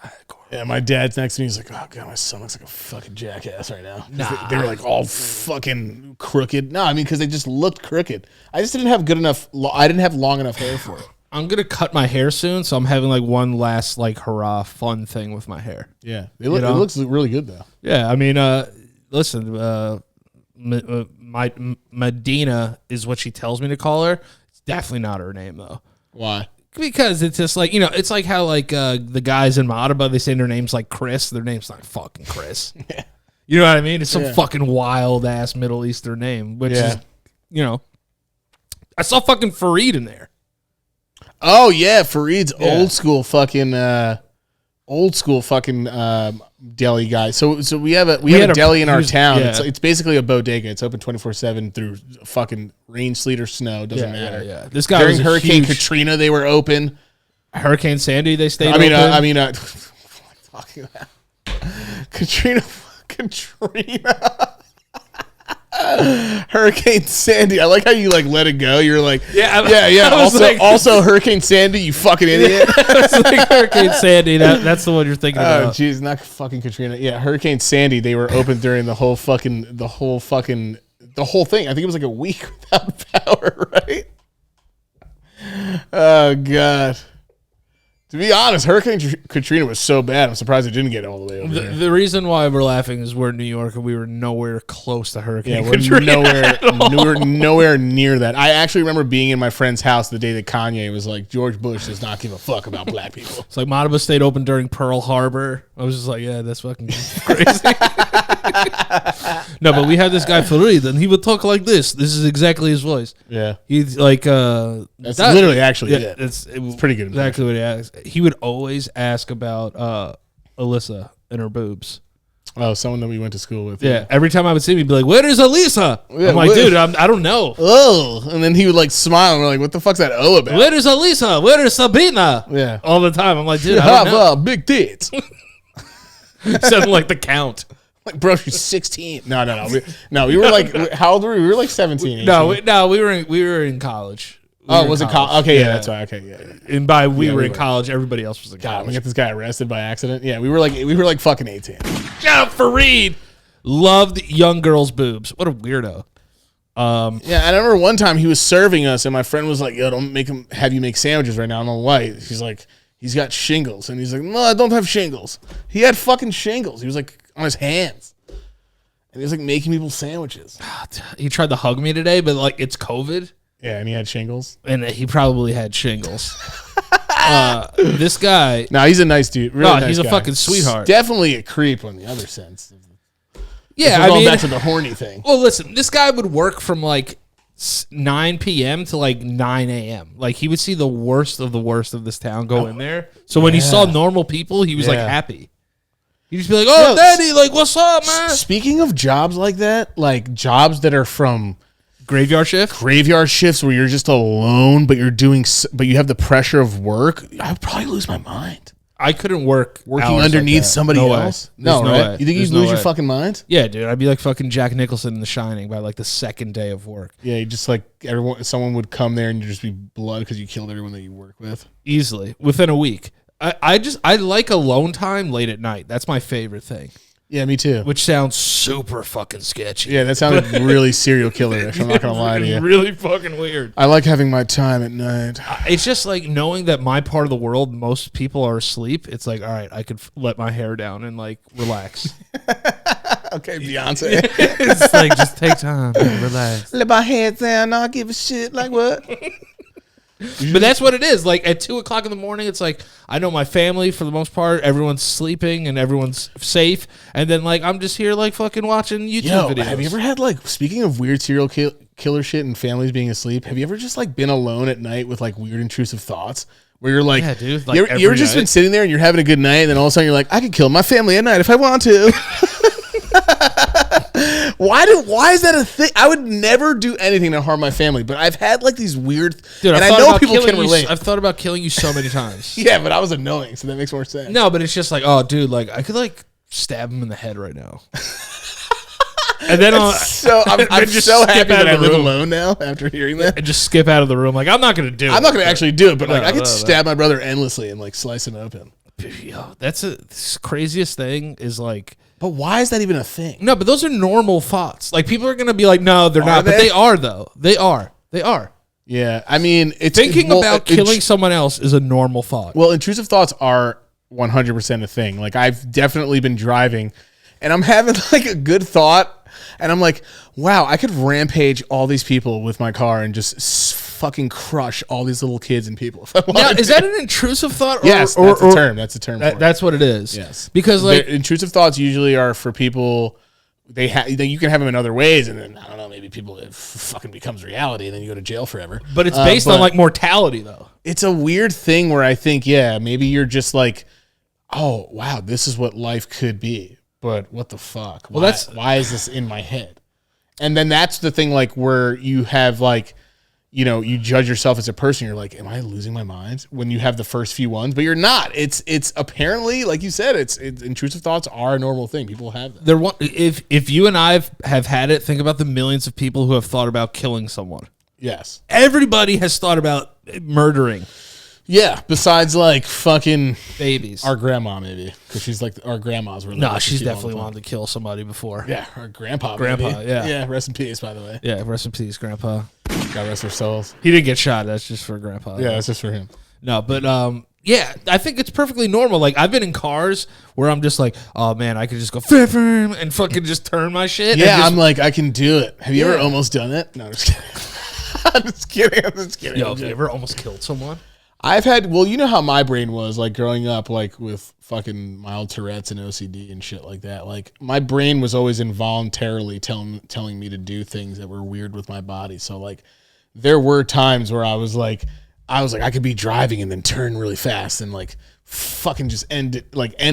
yeah, my dad's next to me. He's like, oh, God, my son looks like a fucking jackass right now. Nah. They were like all fucking crooked. No, I mean, because they just looked crooked. I just didn't have good enough. I didn't have long enough hair for it. I'm going to cut my hair soon. So I'm having like one last like hurrah fun thing with my hair. Yeah. It looks really good, though. Yeah. I mean, listen, Medina is what she tells me to call her. Definitely not her name though. Why? Because it's just like, it's like how like the guys in Madaba, they say their name's like Chris. Their name's not fucking Chris. Yeah. You know what I mean? It's some fucking wild ass Middle Eastern name, which is, I saw fucking Fareed in there. Oh yeah, Fareed's old school fucking deli guy. So we have a deli in our town. Yeah. It's basically a bodega. It's open 24/7 through fucking rain, sleet, or snow. Doesn't matter. Yeah. This guy during was Hurricane Katrina, they were open. Hurricane Sandy, they stayed open. Talking about Katrina. Hurricane Sandy. I like how you like let it go. You're like, yeah. Also, Hurricane Sandy, you fucking idiot. It's like Hurricane Sandy. That's the one you're thinking about. Oh, jeez, not fucking Katrina. Yeah, Hurricane Sandy. They were open during the whole thing. I think it was like a week without power, right? Oh God. To be honest, Hurricane Katrina was so bad, I'm surprised it didn't get all the way over there. The reason why we're laughing is we're in New York and we were nowhere close to Hurricane Katrina. We're nowhere near that. I actually remember being in my friend's house the day that Kanye was like, George Bush does not give a fuck about black people. It's like Madaba stayed open during Pearl Harbor. I was just like, yeah, that's fucking crazy. No, but we had this guy Fareed, and he would talk like this. This is exactly his voice. Yeah. He's like, that's literally actually it. It's pretty good. Exactly what he asked. He would always ask about Alyssa and her boobs. Oh, someone that we went to school with. Yeah. Every time I would see him, he'd be like, "Where is Alyssa?" Yeah, I'm like, dude, I don't know. Oh, and then he would like smile, and we're like, "What the fuck's that O about?" Where is Alyssa? Where is Sabina? Yeah, all the time. I'm like, dude, I don't know. Big tits. Sounded like the Count. Like, bro, she's 16. No. We were like, how old were we? We were like 17. 18. No, we were in college. Was it college? Okay, yeah, that's right. Okay, yeah. And by we were in college, everybody else was in college. God, we get this guy arrested by accident. Yeah, we were like fucking 18. Shout out Fareed. Loved young girls' boobs. What a weirdo. Yeah, I remember one time he was serving us, and my friend was like, "Yo, don't have you make sandwiches right now." I'm like, "Why?" He's like, "He's got shingles," and he's like, "No, I don't have shingles." He had fucking shingles. He was like on his hands, and he was like making people sandwiches. He tried to hug me today, but like it's COVID. Yeah, and he had shingles, and he probably had shingles. This guy, no, he's a nice dude. Really nice he's a guy. fucking sweetheart. Definitely a creep on the other sense. Yeah, I mean, back to the horny thing. Well, listen, this guy would work from like 9 p.m. to like 9 a.m. Like he would see the worst of this town go in there. So when he saw normal people, he was like happy. He'd just be like, "Oh, Daddy, like, what's up, man?" Speaking of jobs like that, like jobs that are from graveyard shifts where you're just alone, but you have the pressure of work, I would probably lose my mind. I couldn't working underneath somebody else. No, right? Way. You think you'd lose your fucking mind? Yeah, dude. I'd be like fucking Jack Nicholson in The Shining by like the second day of work. Yeah, you just like someone would come there and you'd just be blood because you killed everyone that you work with. Easily within a week. I like alone time late at night. That's my favorite thing. Yeah, me too. Which sounds super fucking sketchy. Yeah, that sounded really serial killer-ish. I'm not going to lie to you. Really fucking weird. I like having my time at night. It's just like knowing that my part of the world, most people are asleep. It's like, all right, I could let my hair down and like relax. Okay, Beyonce. It's like, just take time and relax. Let my head down, not give a shit. Like what? But that's what it is. Like at 2:00 in the morning, it's like I know my family for the most part. Everyone's sleeping and everyone's safe, and then like I'm just here like fucking watching YouTube videos. Have you ever had like, speaking of weird serial killer shit and families being asleep, have you ever just like been alone at night with like weird intrusive thoughts where you're like, Yeah, dude, like you ever just night. been sitting there and you're having a good night, and then all of a sudden you're like, I could kill my family at night if I want to. Why is that a thing? I would never do anything to harm my family, but I've had like these weird, Dude, and I've I thought know about people killing can you. relate. I've thought about killing you so many times. Yeah, but I was annoying, so that makes more sense. No, but it's just like, oh, dude, like I could like stab him in the head right now. And then I'm just so happy that I live alone now after hearing that. and just skip out of the room. Like I'm not gonna do it. I'm not going to actually do it, but like No, I could no. stab my brother endlessly and like slice him open. Yo, that's the craziest thing is like. But why is that even a thing? No, but those are normal thoughts. Like people are gonna be like, no, they're not, but they? they are though. They are. They are. Yeah, I mean, it's Thinking about killing someone else is a normal thought. Well, intrusive thoughts are 100% a thing. Like I've definitely been driving, and I'm having like a good thought, and I'm like, wow, I could rampage all these people with my car and just fucking crush all these little kids and people. If I Now, wanted is to. that an intrusive thought? Yes, that's the term. That's the term. For it. That's what it is. Yes, because like intrusive thoughts usually are for people. You can have them in other ways, and then I don't know, maybe it fucking becomes reality, and then you go to jail forever. but it's based on like mortality though. It's a weird thing where I think, yeah, maybe you're just like, oh wow, this is what life could be, but what the fuck? Why is this in my head? And then that's the thing, like where you have like, you know, you judge yourself as a person. You're like, am I losing my mind when you have the first few ones? But you're not. It's apparently, like you said, it's intrusive thoughts are a normal thing. People have them. If you and I have had it, think about the millions of people who have thought about killing someone. Yes. Everybody has thought about murdering Yeah. Besides like fucking babies. our grandma, maybe, because she's like our grandmas were. No, she's definitely wanted to kill somebody before. Yeah, our grandpa. Grandpa, maybe. yeah. Yeah. Rest in peace, by the way. Yeah, rest in peace, Grandpa. God rest their souls. He didn't get shot. That's just for Grandpa. Yeah, that's just for him. No, but yeah, I think it's perfectly normal. Like I've been in cars where I'm just like, oh man, I could just go and fucking just turn my shit. Yeah, and I'm like, I can do it. Have you Yeah. ever almost done it? No, I'm just kidding. I'm just kidding. Yo, have you ever almost killed someone? I've had, well, you know how my brain was like growing up, like with fucking mild Tourette's and OCD and shit like that. Like my brain was always involuntarily telling me to do things that were weird with my body. So like there were times where I was like, I could be driving and then turn really fast and like fucking just end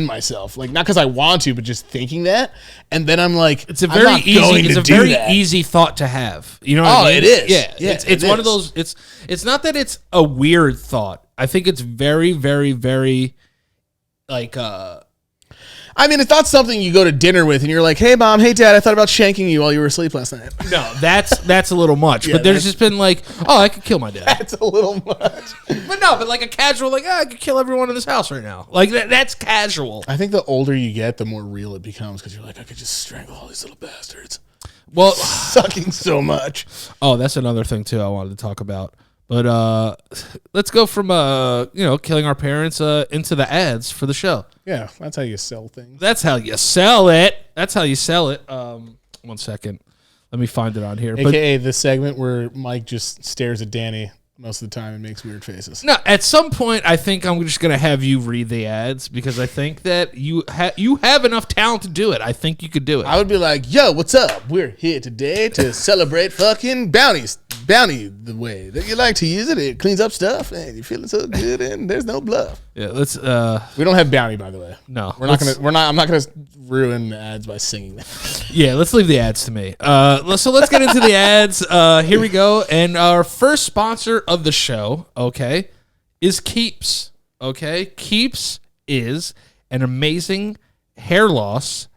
myself. Like not because I want to, but just thinking that. And then I'm like, It's a very easy thought to have. You know what I mean? It is. Yeah. Yeah, It's one of those, it's not that it's a weird thought. I think it's very, very, very like I mean, it's not something you go to dinner with and you're like, hey mom, hey dad, I thought about shanking you while you were asleep last night. no, that's a little much. Yeah, but there's just been like, oh, I could kill my dad. That's a little much. but like a casual, like, I could kill everyone in this house right now. Like that's casual. I think the older you get, the more real it becomes because you're like, I could just strangle all these little bastards. Well, Sucking so much. oh, that's another thing too I wanted to talk about. But let's go from killing our parents into the ads for the show. Yeah, that's how you sell things. That's how you sell it. That's how you sell it. 1 second. Let me find it on here. AKA the segment where Mike just stares at Danny most of the time and makes weird faces. No, at some point, I think I'm just going to have you read the ads because I think that you have enough talent to do it. I think you could do it. I would be like, yo, what's up? We're here today to celebrate fucking Bounty the way that you like to use it. It cleans up stuff and you're feeling so good and there's no bluff. Yeah, let's. We don't have Bounty, by the way. No, I'm not gonna ruin the ads by singing that. Yeah, let's leave the ads to me. So let's get into the ads. Here we go. And our first sponsor of the show, okay, is Keeps. Okay, Keeps is an amazing hair loss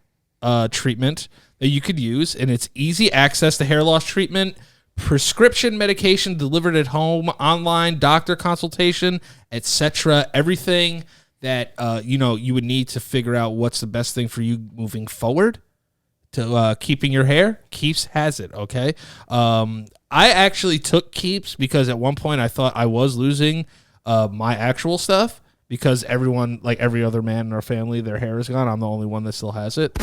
treatment that you could use, and it's easy access to hair loss treatment, prescription medication delivered at home, online doctor consultation, etc. Everything that you would need to figure out what's the best thing for you moving forward to keeping your hair. Keeps has it. Okay. I actually took Keeps because at one point I thought I was losing my actual stuff because everyone, like every other man in our family, their hair is gone. I'm the only one that still has it.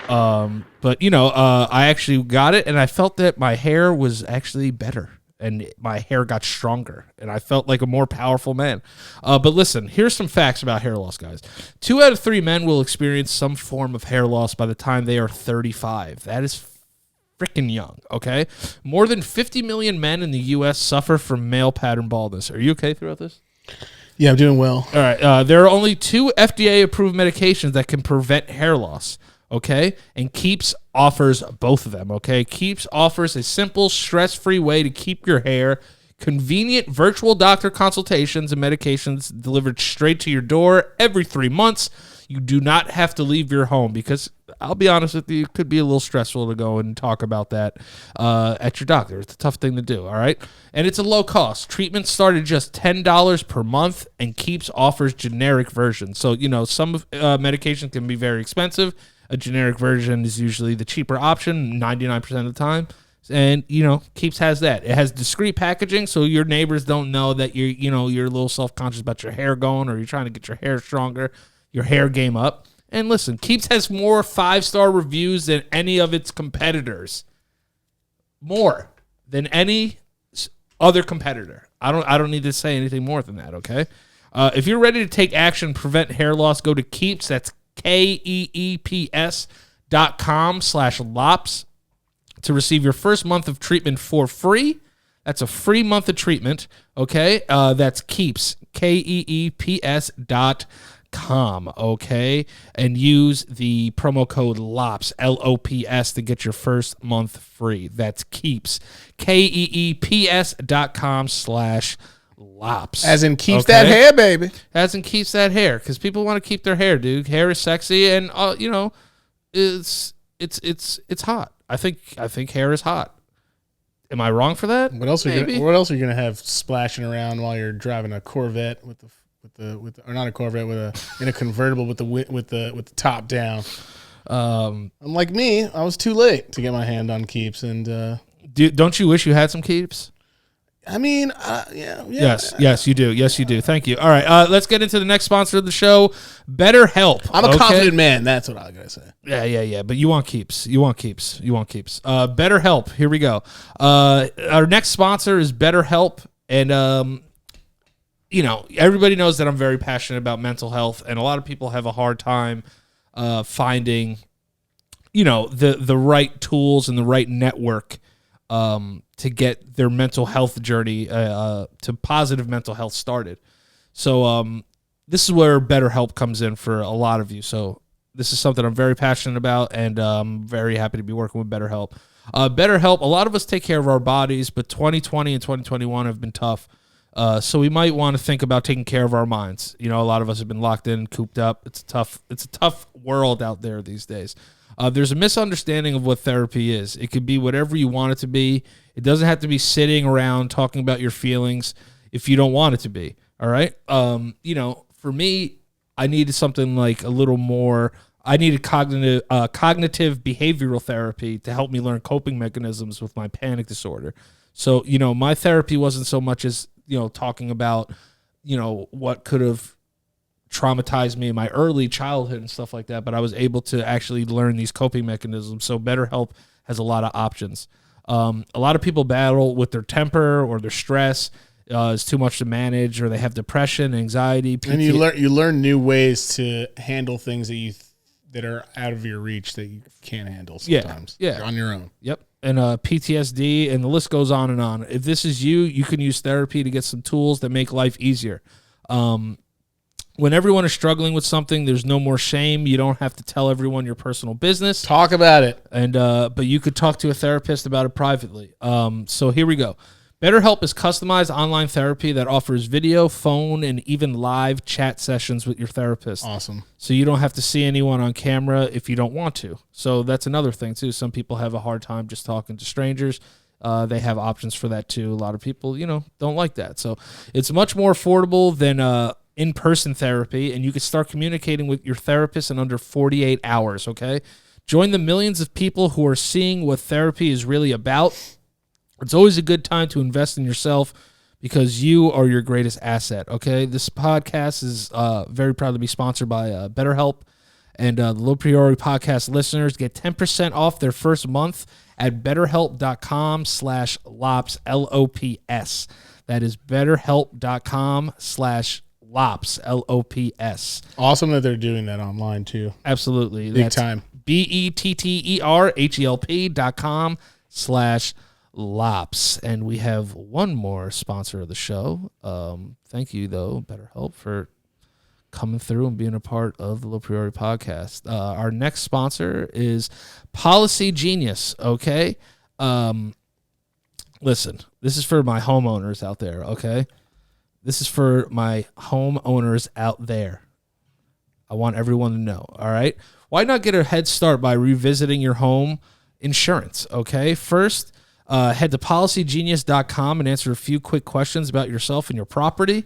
But I actually got it and I felt that my hair was actually better. and my hair got stronger, and I felt like a more powerful man. But listen, here's some facts about hair loss, guys. 2 out of 3 men will experience some form of hair loss by the time they are 35. That is freaking young, okay? More than 50 million men in the U.S. suffer from male pattern baldness. Are you okay throughout this? Yeah, I'm doing well. All right. There are only 2 FDA-approved medications that can prevent hair loss, okay? And Keeps offers both of them, okay? Keeps offers a simple, stress-free way to keep your hair, convenient virtual doctor consultations and medications delivered straight to your door every 3 months. You do not have to leave your home because, I'll be honest with you, it could be a little stressful to go and talk about that at your doctor. It's a tough thing to do, all right? And it's a low cost. Treatments start at just $10 per month, and Keeps offers generic versions. So, some medications can be very expensive. A generic version is usually the cheaper option 99% of the time. And, Keeps has that. It has discreet packaging, so your neighbors don't know that you're a little self-conscious about your hair going, or you're trying to get your hair stronger, your hair game up. And listen, Keeps has more 5-star reviews than any of its competitors. More than any other competitor. I don't need to say anything more than that, okay? If you're ready to take action and prevent hair loss, go to Keeps. That's KEEPS.com/LOPS to receive your first month of treatment for free. That's a free month of treatment, okay? That's Keeps, KEEPS.com. Okay, and use the promo code LOPS, LOPS, to get your first month free. That's Keeps, KEEPS.com/LOPS. As in keeps that hair, baby. As in keeps that hair, because people want to keep their hair, dude. Hair is sexy, and it's hot. I think hair is hot. Am I wrong for that? What else are you gonna have splashing around while you're driving a Corvette or not a Corvette, in a convertible with the top down? Unlike me, I was too late to get my hand on Keeps, and don't you wish you had some Keeps? I mean, yeah. Yes, you do. Yes, you do. Thank you. All right, let's get into the next sponsor of the show, BetterHelp. I'm a confident man. That's what I gotta say. Yeah. But you want Keeps. BetterHelp. Here we go. Our next sponsor is BetterHelp, and everybody knows that I'm very passionate about mental health, and a lot of people have a hard time finding, the right tools and the right network to get their mental health journey to positive mental health started. So this is where BetterHelp comes in for a lot of you. So this is something I'm very passionate about, and I'm very happy to be working with BetterHelp. BetterHelp, a lot of us take care of our bodies, but 2020 and 2021 have been tough. So we might want to think about taking care of our minds. A lot of us have been locked in, cooped up. It's a tough world out there these days. There's a misunderstanding of what therapy is. It could be whatever you want it to be. It doesn't have to be sitting around talking about your feelings if you don't want it to be. All right. For me, I needed something like a little more. I needed cognitive behavioral therapy to help me learn coping mechanisms with my panic disorder. So, my therapy wasn't so much as, talking about, what could have traumatized me in my early childhood and stuff like that, but I was able to actually learn these coping mechanisms. So BetterHelp has a lot of options. A lot of people battle with their temper or their stress. It's too much to manage, or they have depression, anxiety. And you learn new ways to handle things that are out of your reach that you can't handle sometimes. Yeah. You're on your own. Yep. And PTSD, and the list goes on and on. If this is you can use therapy to get some tools that make life easier. When everyone is struggling with something, there's no more shame. You don't have to tell everyone your personal business. Talk about it. And but you could talk to a therapist about it privately. So here we go. BetterHelp is customized online therapy that offers video, phone, and even live chat sessions with your therapist. Awesome. So you don't have to see anyone on camera if you don't want to. So that's another thing, too. Some people have a hard time just talking to strangers. They have options for that, too. A lot of people, don't like that. So it's much more affordable than in-person therapy, and you can start communicating with your therapist in under 48 hours, okay? Join the millions of people who are seeing what therapy is really about. It's always a good time to invest in yourself because you are your greatest asset, okay? This podcast is very proud to be sponsored by BetterHelp, and the LoPriore podcast listeners get 10% off their first month at betterhelp.com/LOPS, LOPS. That is betterhelp.com/LOPS, LOPS. Awesome that they're doing that online too. Absolutely. Big time. BETTERHELP.com/LOPS. And we have one more sponsor of the show. Thank you, though, BetterHelp, for coming through and being a part of the LoPriore podcast. Our next sponsor is Policy Genius, okay? Listen, this is for my homeowners out there, okay? This is for my homeowners out there. I want everyone to know, all right? Why not get a head start by revisiting your home insurance, okay? First, head to policygenius.com and answer a few quick questions about yourself and your property.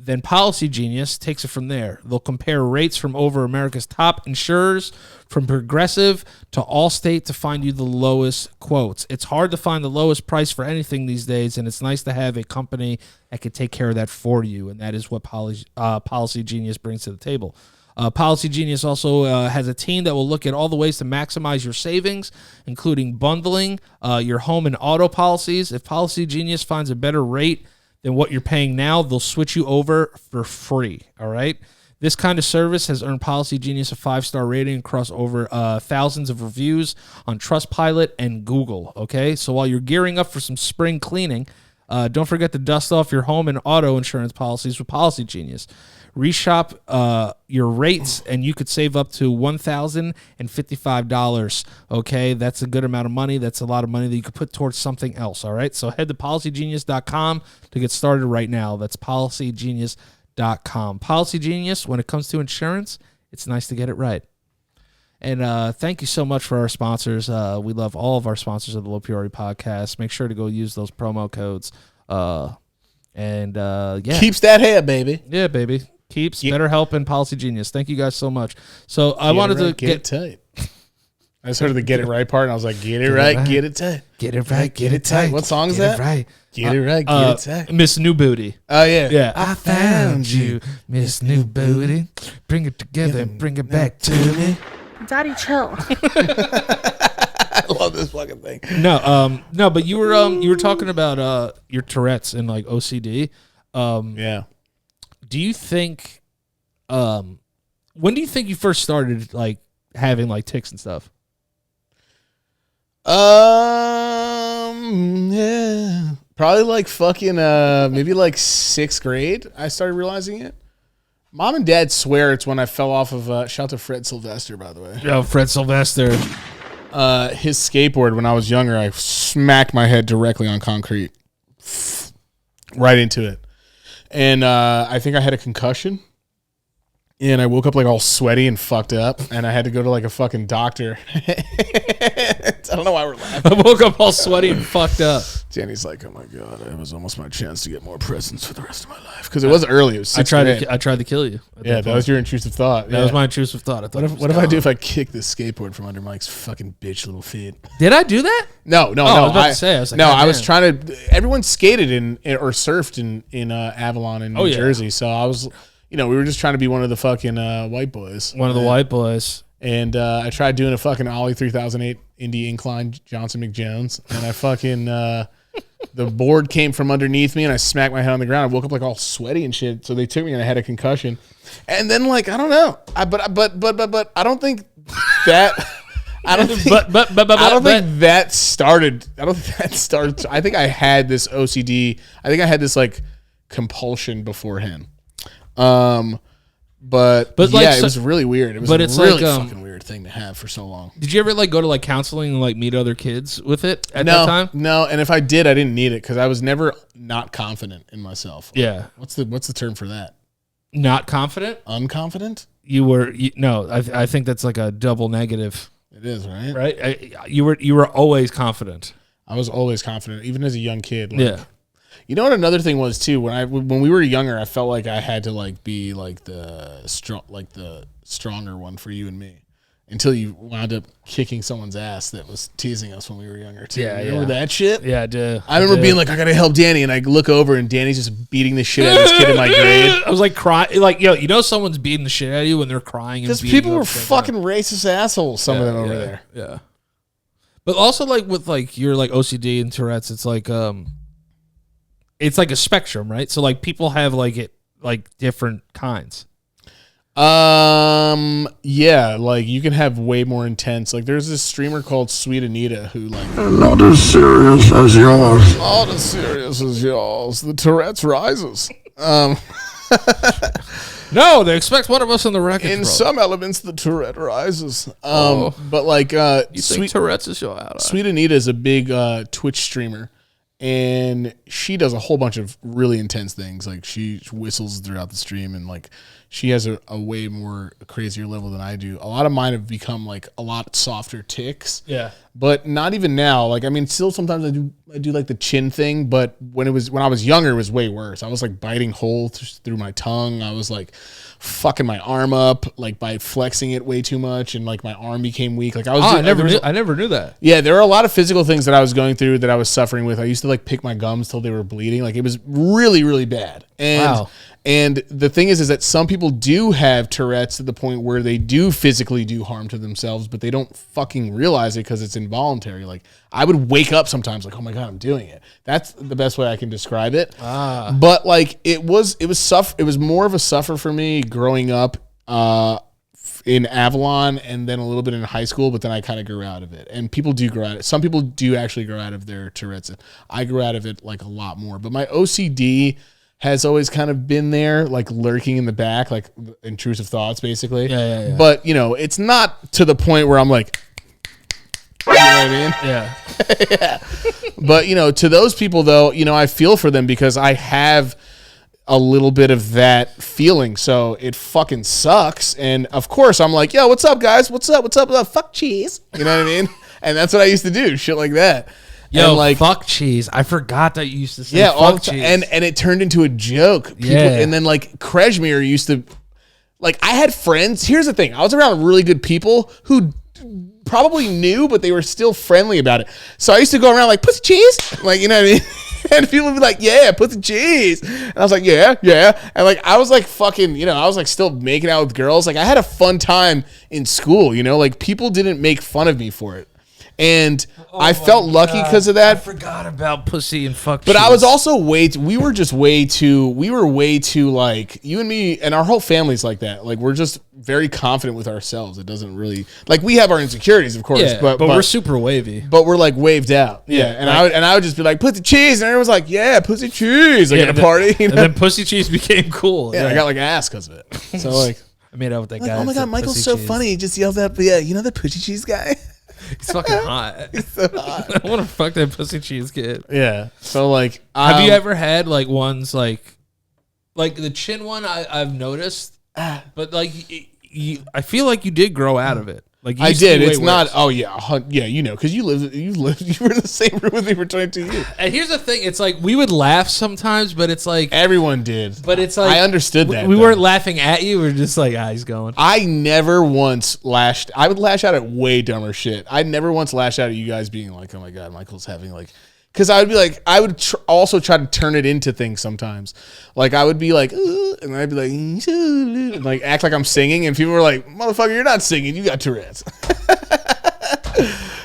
Then Policy Genius takes it from there. They'll compare rates from over America's top insurers, from Progressive to Allstate, to find you the lowest quotes. It's hard to find the lowest price for anything these days, and it's nice to have a company that can take care of that for you, and that is what Policy Genius brings to the table. Policy Genius also has a team that will look at all the ways to maximize your savings, including bundling your home and auto policies. If Policy Genius finds a better rate than what you're paying now, they'll switch you over for free, all right? This kind of service has earned Policy Genius a 5-star rating across over thousands of reviews on Trustpilot and Google, okay? So while you're gearing up for some spring cleaning, don't forget to dust off your home and auto insurance policies with Policy Genius. Reshop your rates, and you could save up to $1,055, okay? That's a good amount of money. That's a lot of money that you could put towards something else, all right? So head to policygenius.com to get started right now. That's policygenius.com. Policy Genius, when it comes to insurance, it's nice to get it right. And thank you so much for our sponsors. We love all of our sponsors of the LoPriore podcast. Make sure to go use those promo codes. Yeah. Keeps that hair, baby. Yeah, baby. Keeps, BetterHelp, and Policy Genius. Thank you guys so much. So I wanted to get it tight. I just heard the get it right part, and I was like, get it right, get it tight. Get it right, get it tight. What song is that? Right. Get it right, get it tight. Miss New Booty. Oh, yeah. Yeah. I found you, Miss New Booty. Bring it together and bring it back to me. Daddy, chill. I love this fucking thing. No, but you were talking about your Tourette's and like OCD. Yeah. Do you think when do you think you first started like having like tics and stuff? Yeah. Probably like fucking maybe like 6th grade I started realizing it. Mom and Dad swear it's when I fell off of shout out to Fred Sylvester, by the way. Oh, Fred Sylvester. His skateboard when I was younger, I smacked my head directly on concrete. Right into it. And I think I had a concussion. And I woke up like all sweaty and fucked up. And I had to go to like a fucking doctor. I don't know why we're laughing. I woke up all sweaty and fucked up. Danny's like, oh my God, it was almost my chance to get more presents for the rest of my life. Because it was early. It was 6th grade. I tried to kill you. Yeah, that was your intrusive thought. That was my intrusive thought. I thought what if I do if I kick this skateboard from under Mike's fucking bitch little feet? Did I do that? No. I was about to say. I was like, no, I was trying to. Everyone skated or surfed in Avalon in New Jersey. So I was, we were just trying to be one of the fucking white boys. One of the white boys. And I tried doing a fucking Ollie 3008 Indy Incline Johnson McJones. And I fucking, the board came from underneath me and I smacked my head on the ground. I woke up like all sweaty and shit. So they took me and I had a concussion. And then like, I don't know. But I don't think that, I don't think that started. I think I had this OCD. I think I had this like compulsion beforehand. But yeah, like, it was really weird. It was a really fucking weird thing to have for so long. Did you ever like go to like counseling and like meet other kids with it at that time? No, and if I did, I didn't need it because I was never not confident in myself. Yeah. What's the term for that? Not confident? Unconfident? I think that's like a double negative. It is, right? Right? You were always confident. I was always confident, even as a young kid. Like, yeah. You know what another thing was too, when we were younger, I felt like I had to like be like the stronger one for you and me. Until you wound up kicking someone's ass that was teasing us when we were younger too. Yeah, Remember that shit? Yeah, I do. I remember being like, I gotta help Danny, and I look over and Danny's just beating the shit out of this kid in my grade. I was like crying, like someone's beating the shit out of you when they're crying. Because people were fucking racist assholes. Some of them over there. Yeah. But also like with like your like OCD and Tourette's, it's like a spectrum, right? So like people have like different kinds. Yeah, like you can have way more intense. Like there's this streamer called Sweet Anita who like Not as serious as yours. not as serious as yours. The Tourette's rises. No, they expect one of us in the record. In some elements, the Tourette rises. But like you think Tourette's is your ally. Sweet Anita is a big Twitch streamer, and she does a whole bunch of really intense things. Like she whistles throughout the stream, and like she has a way more crazier level than I do. A lot of mine have become like a lot softer ticks. Yeah. But not even now. Like, I mean, still sometimes I do like the chin thing, but when I was younger, it was way worse. I was like biting holes through my tongue. I was like fucking my arm up, like by flexing it way too much, and like my arm became weak. Like I never knew that. Yeah, there are a lot of physical things that I was going through that I was suffering with. I used to like pick my gums till they were bleeding. Like it was really, really bad. And the thing is that some people do have Tourette's to the point where they do physically do harm to themselves, but they don't fucking realize it because it's involuntary. Like I would wake up sometimes like, oh my God, I'm doing it. That's the best way I can describe it. But like it was more of a suffer for me growing up in Avalon and then a little bit in high school, but then I kind of grew out of it. And people do grow out of it. Some people do actually grow out of their Tourette's. I grew out of it like a lot more. But my OCD has always kind of been there, like lurking in the back, like intrusive thoughts, basically. Yeah. But, you know, it's not to the point where I'm like, you know what I mean? Yeah. Yeah. But, you know, to those people, though, you know, I feel for them because I have a little bit of that feeling. So it fucking sucks. And, of course, I'm like, yo, what's up, guys? What's up? Fuck cheese. You know what I mean? And that's what I used to do, shit like that. Yo, and like, fuck cheese. I forgot that you used to say fuck cheese. And it turned into a joke. And then like Kreshmir used to, like I had friends. Here's the thing. I was around really good people who probably knew, but they were still friendly about it. So I used to go around like, pussy cheese? Like, you know what I mean? And people would be like, yeah, pussy cheese. And I was like, yeah. And like, I was like fucking, you know, I was like still making out with girls. Like I had a fun time in school, you know, like people didn't make fun of me for it. And I felt lucky because of that. I forgot about pussy and fuck. But I was also we were way too like, you and me and our whole family's like that. Like we're just very confident with ourselves. It doesn't really, like we have our insecurities, of course. Yeah, but we're super wavy. But we're like waved out. Yeah. And I would just be like, pussy cheese. And everyone was like, yeah, pussy cheese. Like at a party. You know? And then pussy cheese became cool. Yeah, I got like ass because of it. So like. I made out with that like, guy. Oh my God, Michael's so funny. He just yells out, yeah, you know the pussy cheese guy? He's fucking hot. He's so hot. I want to fuck that pussy cheese kid. Yeah. So like, have you ever had like ones like the chin one? I've noticed, but like I feel like you did grow out of it. Like I did. It's not. Oh yeah, yeah. You know, because you were in the same room with me for 22 years. And here's the thing: it's like we would laugh sometimes, but it's like everyone did. But it's like I understood that we weren't laughing at you. We're just like, he's going. I never once lashed. I would lash out at way dumber shit. I never once lashed out at you guys being like, oh my God, Michael's having like. Because I would be like, I would also try to turn it into things sometimes. Like I would be like, and I'd be like, and like act like I'm singing, and people were like, motherfucker, you're not singing, you got Tourette's.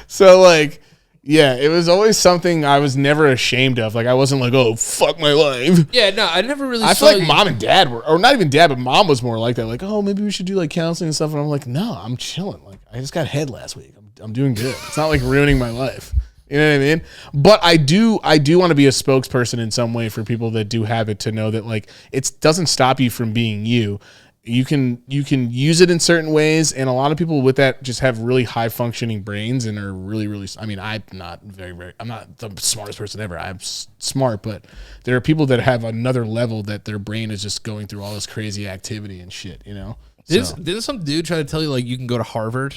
So like, yeah, it was always something I was never ashamed of. Like I wasn't like, oh fuck my life. Yeah, no, I never really. I feel like mom and dad were, or not even dad, but mom was more like that. Like, oh, maybe we should do like counseling and stuff. And I'm like, no, I'm chilling. Like I just got head last week. I'm doing good. It's not like ruining my life. You know what I mean? But I do want to be a spokesperson in some way for people that do have it, to know that like it doesn't stop you from being you. You can use it in certain ways, and a lot of people with that just have really high functioning brains and are really, really. I mean, I'm not the smartest person ever. I'm smart, but there are people that have another level that their brain is just going through all this crazy activity and shit. You know? Didn't some dude try to tell you like you can go to Harvard?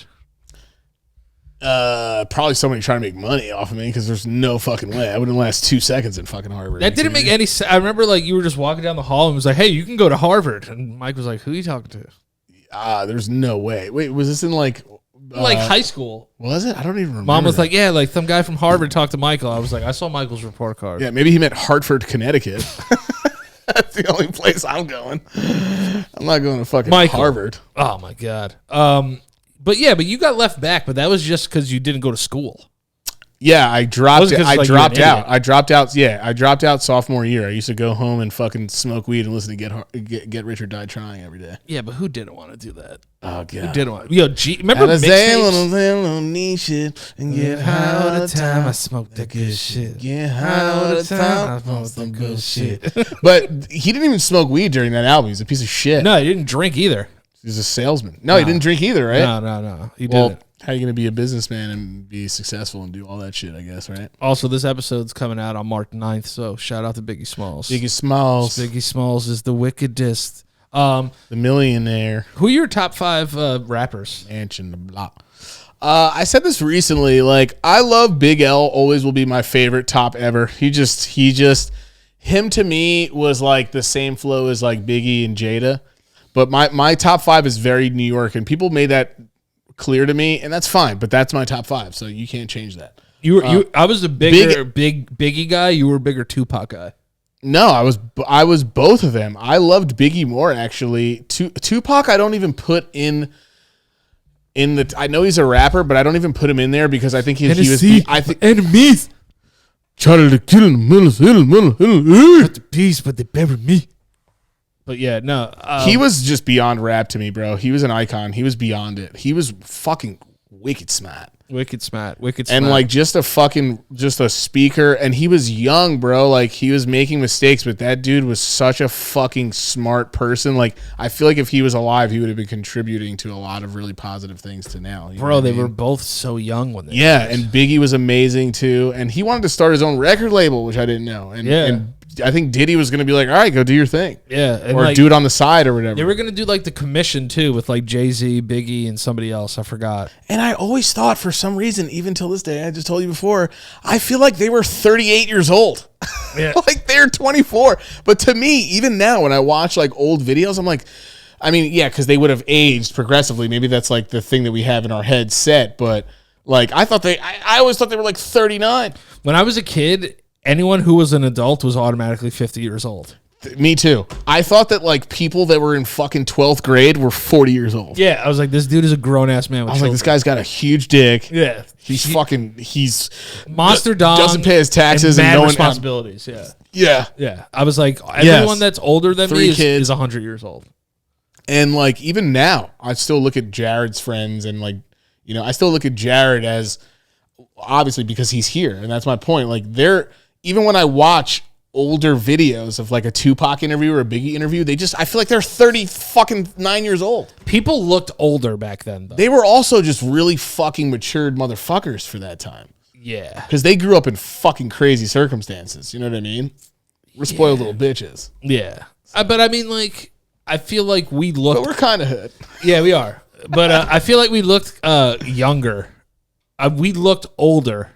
Probably somebody trying to make money off of me, because there's no fucking way I wouldn't last 2 seconds in fucking Harvard. That didn't make any sense. I remember like you were just walking down the hall and was like, hey, you can go to Harvard, and Mike was like, who are you talking to? There's no way. Wait, was this in like high school? Was it? I don't even remember. Mom was like, yeah, like some guy from Harvard talked to Michael. I was like, I saw Michael's report card. Yeah, maybe he meant Hartford, Connecticut. That's the only place I'm going. I'm not going to fucking Harvard. Oh my God. But you got left back, but that was just because you didn't go to school. Yeah, I dropped. Was it 'cause, I like, you're an dropped out. idiot? I dropped out. Yeah, I dropped out sophomore year. I used to go home and fucking smoke weed and listen to Get Rich or Die Trying every day. Yeah, but who didn't want to do that? Oh god, Who didn't want? Yo, remember mixtapes? and get high all the time. I smoke that good shit. Get high all the time. I smoke some good shit. But he didn't even smoke weed during that album. He's a piece of shit. No, he didn't drink either. He's a salesman. No, he didn't drink either, right? No. He Well, didn't. how are you going to be a businessman and be successful and do all that shit, I guess, right? Also, this episode's coming out on March 9th, so shout out to Biggie Smalls. Biggie Smalls. Biggie Smalls is the wickedest. The millionaire. Who are your top 5 rappers? Mansion the block. I said this recently, like, I love Big L, always will be my favorite top ever. Him to me was like the same flow as like Biggie and Jada. But my top 5 is very New York, and people made that clear to me, and that's fine. But that's my top 5, so you can't change that. I was a Biggie guy. You were a bigger Tupac guy. No, I was both of them. I loved Biggie more actually. Tupac, I don't even put in the. I know he's a rapper, but I don't even put him in there because I think he was. I think enemies. Charlie the Killer in the middle, The peace, but they buried me. But yeah, no. He was just beyond rap to me, bro. He was an icon. He was beyond it. He was fucking wicked smart. And like just a speaker. And he was young, bro. Like he was making mistakes, but that dude was such a fucking smart person. Like I feel like if he was alive, he would have been contributing to a lot of really positive things to now. Bro, they were both so young when they and Biggie was amazing too. And he wanted to start his own record label, which I didn't know. And I think Diddy was going to be like, all right, go do your thing. Yeah. Or do it on the side or whatever. They were going to do like the commission too with like Jay-Z, Biggie, and somebody else. I forgot. And I always thought for some reason, even till this day, I just told you before, I feel like they were 38 years old. Yeah. Like they're 24. But to me, even now when I watch like old videos, I'm like, I mean, yeah, because they would have aged progressively. Maybe that's like the thing that we have in our head set. But like I always thought they were like 39. When I was a kid, anyone who was an adult was automatically 50 years old. Me too. I thought that like people that were in fucking 12th grade were 40 years old. Yeah, I was like, this dude is a grown ass man. I was like, this guy's got a huge dick. Yeah, he's monster dog. Doesn't pay his taxes and mad no one responsibilities. Yeah. I was like, everyone that's older than me is 100 years old. And like even now, I still look at Jared's friends and like, you know, I still look at Jared as obviously because he's here, and that's my point. Like even when I watch older videos of like a Tupac interview or a Biggie interview, I feel like they're 39 years old. People looked older back then, though. They were also just really fucking matured motherfuckers for that time. Yeah. Because they grew up in fucking crazy circumstances. You know what I mean? We're spoiled little bitches. Yeah. But I mean, like, I feel like we looked. But we're kind of hood. Yeah, we are. But I feel like we looked younger. We looked older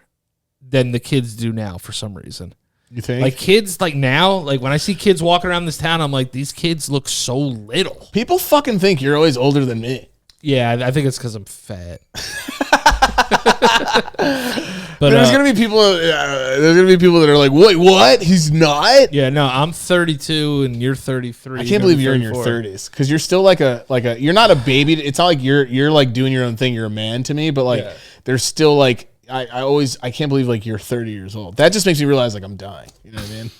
than the kids do now for some reason. You think? Like kids, like now, like when I see kids walking around this town, I'm like, these kids look so little. People fucking think you're always older than me. Yeah, I think it's because I'm fat. But there's gonna be people. There's gonna be people that are like, "Wait, what? He's not." Yeah, no, I'm 32 and you're 33. I can't believe you're in your 30s because you're still like a you're not a baby. It's not like you're like doing your own thing. You're a man to me, but like there's still like I can't believe like you're 30 years old. That just makes me realize like I'm dying. You know what I mean?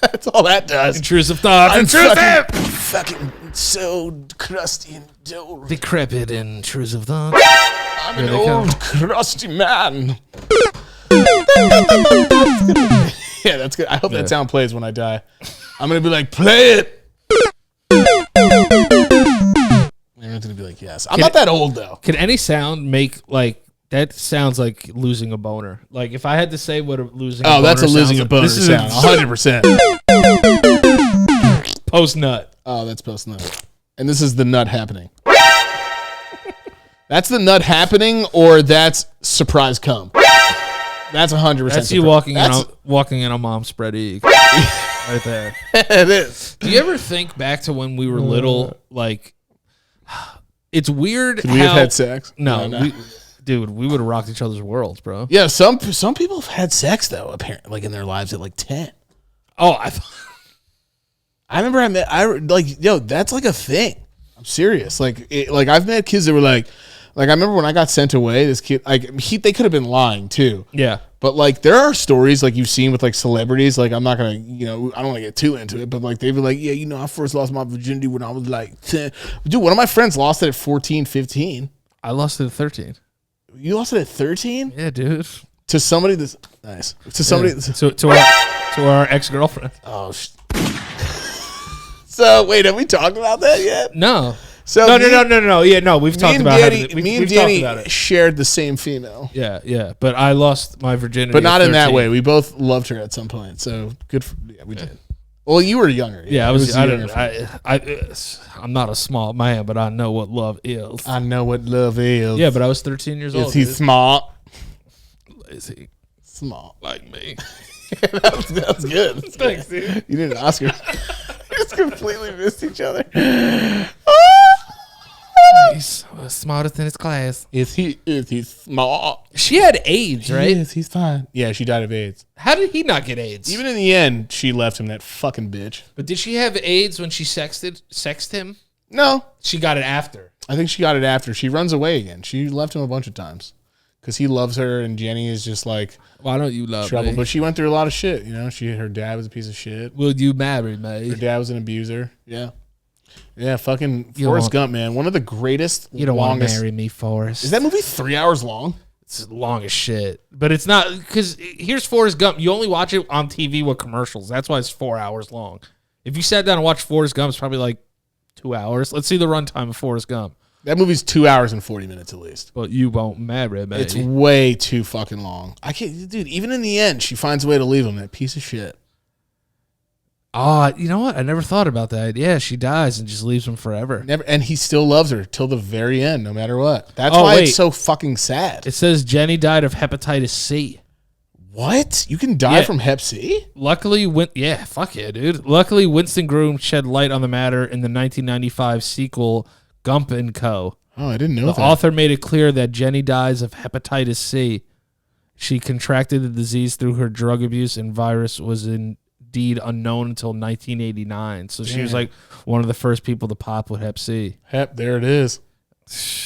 That's all that does. Intrusive thoughts. Fucking so crusty and dull. Decrepit and intrusive thoughts. I'm an old crusty man. Yeah, that's good. I hope that sound plays when I die. I'm gonna be like, play it. I'm gonna be like, yes. I'm not that old though. Can any sound make like that? Sounds like losing a boner. Like if I had to say what a losing. Oh, that's a losing a boner sound. 100%. Post nut. Oh, that's post nut. And this is the nut happening. That's the nut happening, or that's surprise cum. That's 100%. That's you walking in a mom's spread eagle. Right there. It is. Do you ever think back to when we were little? Like, it's weird. Could we have had sex? No. Dude, we would have rocked each other's worlds, bro. Yeah, some people have had sex though, apparently, like in their lives at like 10. Oh, I remember that's like a thing. I'm serious. Like I've met kids that were like, Like I remember when I got sent away, this kid, like they could have been lying too. Yeah. But like there are stories like you've seen with like celebrities. Like I'm not gonna, I don't want to get too into it, but like they'd be like, yeah, I first lost my virginity when I was like 10. Dude, one of my friends lost it at 14, 15. I lost it at 13. You lost it at 13? Yeah, dude. To somebody that's nice. To somebody to our ex-girlfriend. Oh. So wait, have we talked about that yet? No. So No. Yeah, no, we've talked about it. Me and Danny shared the same female. Yeah. But I lost my virginity. But not at in that 13. way. We both loved her at some point. So good for we did. Well, you were younger. Yeah, I I'm not a smart man, but I know what love is. I know what love is. Yeah, but I was 13 years old. Is he smart? Is he Smart. like me? That's good. Thanks, dude. You need an Oscar. We just completely missed each other. He's smartest in his class. Is he smart? She had AIDS, right? Yes, he's fine. Yeah, she died of AIDS. How did he not get AIDS? Even in the end, she left him, that fucking bitch. But did she have AIDS when she sexted him? No. She got it after. I think she got it after. She runs away again. She left him a bunch of times. Because he loves her, and Jenny is just like Why don't you love trouble. me? But she went through a lot of shit. Her dad was a piece of shit. Will you marry me? Her dad was an abuser. Yeah. Yeah, fucking Forrest Gump, man. One of the greatest, You don't want longest. to marry me, Forrest. Is that movie 3 hours long? It's long as shit. But it's not, because here's Forrest Gump. You only watch it on TV with commercials. That's why it's 4 hours long. If you sat down and watched Forrest Gump, it's probably like 2 hours. Let's see the runtime of Forrest Gump. That movie's 2 hours and 40 minutes at least. But you won't marry me. It's way too fucking long. I can't, dude, even in the end, she finds a way to leave him, that piece of shit. Oh, you know what? I never thought about that. Yeah, she dies and just leaves him forever. Never, and he still loves her till the very end, no matter what. That's Oh, why wait. it's so fucking sad. It says Jenny died of hepatitis C. What? You can die Yeah. from Hep C? Luckily, fuck yeah, dude. Luckily, Winston Groom shed light on the matter in the 1995 sequel, Gump & Co. Oh, I didn't know The that. author made it clear that Jenny dies of hepatitis C. She contracted the disease through her drug abuse, and virus was indeed unknown until 1989. So she was like one of the first people to pop with Hep C. There it is.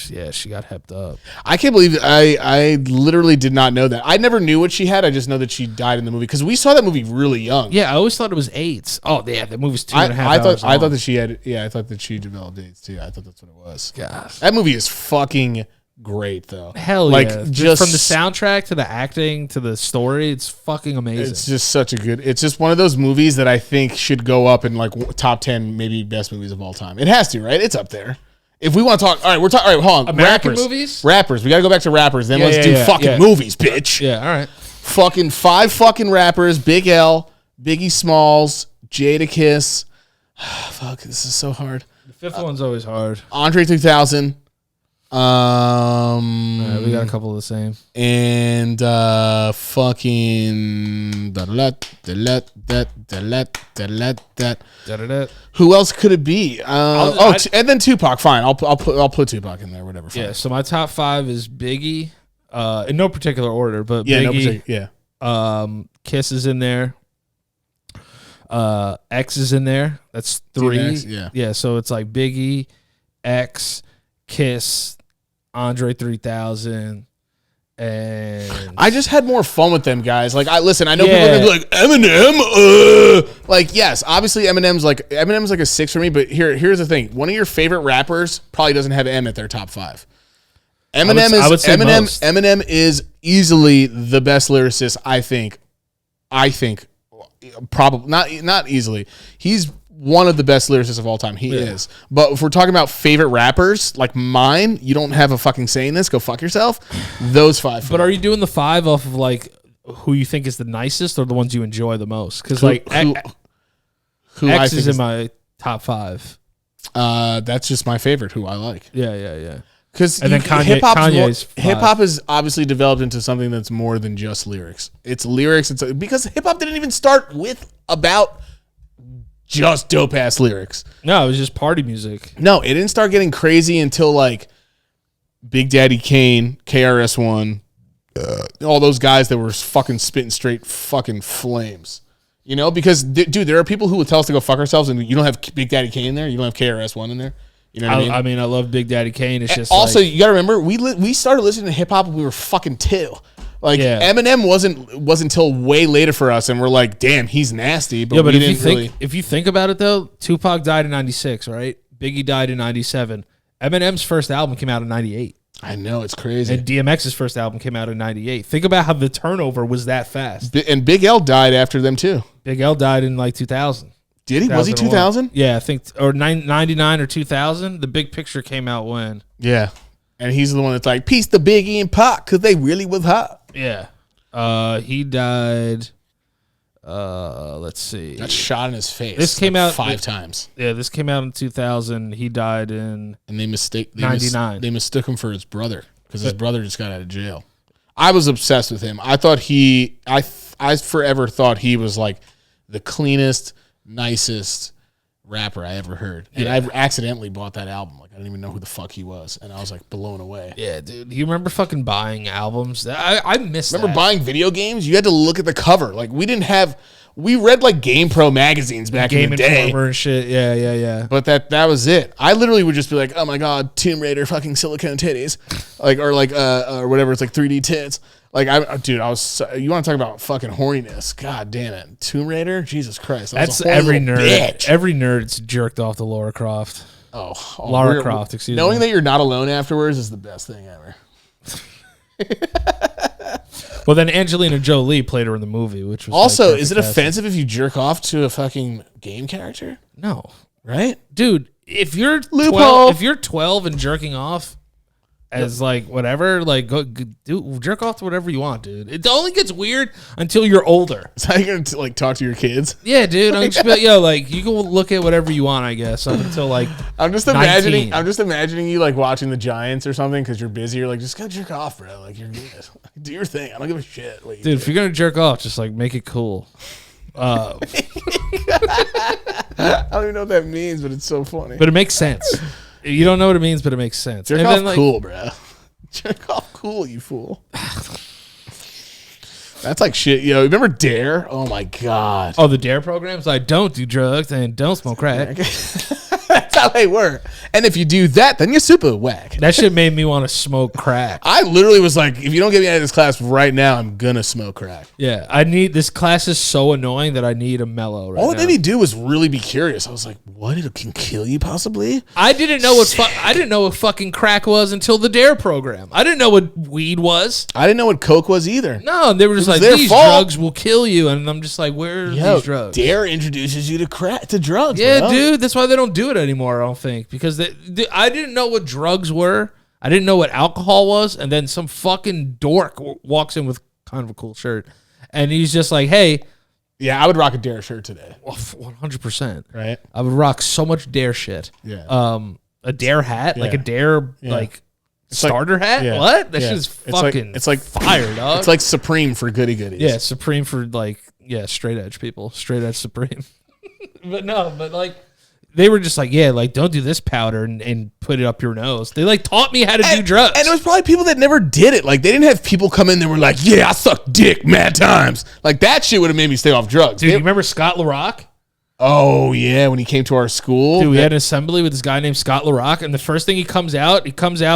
Yeah, she got hepped up. I can't believe I literally did not know that. I never knew what she had. I just know that she died in the movie because we saw that movie really young. Yeah, I always thought it was AIDS. Oh, yeah, the movie's 2.5 hours I thought long. that she had. Yeah, I thought that she developed AIDS too. I thought that's what it was. Gosh. That movie is fucking great though. Hell like, yeah. just from the soundtrack to the acting to the story, it's fucking amazing. It's just such a good. It's just one of those movies that I think should go up in like top 10, maybe best movies of all time. It has to, right? It's up there. If we want to talk, all right, we're talking. All right, hold on. American rappers. movies? Rappers. We got to go back to rappers. Then let's do fucking movies, bitch. Yeah, all right. Fucking 5 fucking rappers. Big L, Biggie Smalls, Jadakiss. Fuck, this is so hard. The fifth one's always hard. Andre 3000. We got a couple of the same. And fucking who else could it be? And then Tupac. Fine, I'll put Tupac in there. Whatever. Fine. Yeah. So my top 5 is Biggie, in no particular order, but Yeah. Biggie. Kiss is in there. X is in there. That's 3. DMX, yeah. So it's like Biggie, X, Kiss, Andre 3000, and I just had more fun with them guys. Like, I know people are Yeah. gonna be like Eminem. Like, yes, obviously Eminem's like a 6 for me. But here's the thing: one of your favorite rappers probably doesn't have M at their top 5. I would say most. Eminem is easily the best lyricist. I think, probably not easily. He's one of the best lyricists of all time. He is. But if we're talking about favorite rappers, like mine, you don't have a fucking say in this. Go fuck yourself. Those 5. But are you doing the 5 off of like who you think is the nicest or the ones you enjoy the most? Because like who I X think is in my top 5. that's just my favorite. Who I like. Yeah. Because And then Kanye's 5. hip hop is obviously developed into something that's more than just lyrics. It's lyrics. Because hip hop didn't even start with about just dope ass lyrics. No, it was just party music. No, it didn't start getting crazy until like Big Daddy Kane, KRS-One, all those guys that were fucking spitting straight fucking flames. You know, because dude, there are people who will tell us to go fuck ourselves, and you don't have Big Daddy Kane there, you don't have KRS-One in there. You know what I mean? I mean, I love Big Daddy Kane. It's just also, like, you gotta remember, we started listening to hip hop when we were fucking 2. Like Eminem wasn't until way later for us, and we're like, damn, he's nasty. But, but if you think about it though, Tupac died in 96, right? Biggie died in 97. Eminem's first album came out in 98. I know, it's crazy. And DMX's first album came out in 98. Think about how the turnover was that fast. And Big L died after them too. Big L died in like 2000. Did he? Was he 2000? Yeah, I think, or 99 or 2000. The Big Picture came out when. Yeah. And he's the one that's like, peace to Biggie and Pac, because they really was hot. Yeah. He died, let's see. Got shot in his face. This came out 5 times. Yeah, this came out in 2000. He died in And they 99. They mistook him for his brother, because his brother just got out of jail. I was obsessed with him. I forever thought he was like the cleanest, nicest rapper I ever heard. And I accidentally bought that album. Like, I didn't even know who the fuck he was. And I was like blown away. Yeah, dude. You remember fucking buying albums? I miss Remember that. buying video games? You had to look at the cover. Like, we read like Game Pro magazines back in the day. Informer and shit. Yeah. But that was it. I literally would just be like, oh my God, Tomb Raider fucking silicone titties. Or whatever. It's like 3D tits. Like, you want to talk about fucking horniness. God damn it. Tomb Raider? Jesus Christ. That's every nerd. Bitch. Every nerd's jerked off to Lara Croft. Lara Croft, excuse me. Knowing that you're not alone afterwards is the best thing ever. Well, then Angelina Jolie played her in the movie, which was also, is it offensive if you jerk off to a fucking game character? No. Right? Dude, if you're Loophole. 12 and jerking off as like whatever, like go jerk off to whatever you want, dude. It only gets weird until you're older. So you're gonna like talk to your kids? Yeah, dude. I'm just like, like you can look at whatever you want, I guess, up until like I'm just imagining you like watching the Giants or something because you're busy. You're like, just go jerk off, bro. Like, you're good. Do your thing. I don't give a shit. Dude, if you're gonna jerk off, just like make it cool. I don't even know what that means, but it's so funny. But it makes sense. You don't know what it means, but it makes sense. Jerk off cool, bro. Jerk off cool, you fool. That's like shit. Yo, remember D.A.R.E? Oh my God. Oh, the D.A.R.E programs? Like, don't do drugs and don't smoke crack. That's how they were. And if you do that, then you're super whack. That shit made me want to smoke crack. I literally was like, if you don't get me out of this class right now, I'm gonna smoke crack. Yeah, this class is so annoying that I need a mellow right All it now. made me do was really be curious. I was like, what? It can kill you possibly? I didn't know what fucking crack was until the D.A.R.E program. I didn't know what weed was. I didn't know what coke was either. No, they were just like, these drugs will kill you. And I'm just like, where are these drugs? D.A.R.E introduces you to drugs. Yeah, bro. dude. That's why they don't do it anymore, I don't think. Because I didn't know what drugs were. I didn't know what alcohol was. And then some fucking dork walks in with kind of a cool shirt. And he's just like, hey. Yeah, I would rock a D.A.R.E shirt today. 100%. Right? I would rock so much D.A.R.E shit. Yeah. A D.A.R.E hat, like a D.A.R.E like starter hat. Yeah. What? That shit's fucking. It's like fire, dog. It's like Supreme for goody goodies. Yeah, Supreme for straight edge people, straight edge Supreme. but like. They were just like, yeah, like don't do this powder and put it up your nose. They like taught me how to do drugs. And it was probably people that never did it. Like they didn't have people come in that were like, yeah, I sucked dick mad times. Like that shit would have made me stay off drugs. Dude, you remember Scott LaRock? Oh yeah, when he came to our school. Dude, we had an assembly with this guy named Scott LaRock, and the first thing he comes out,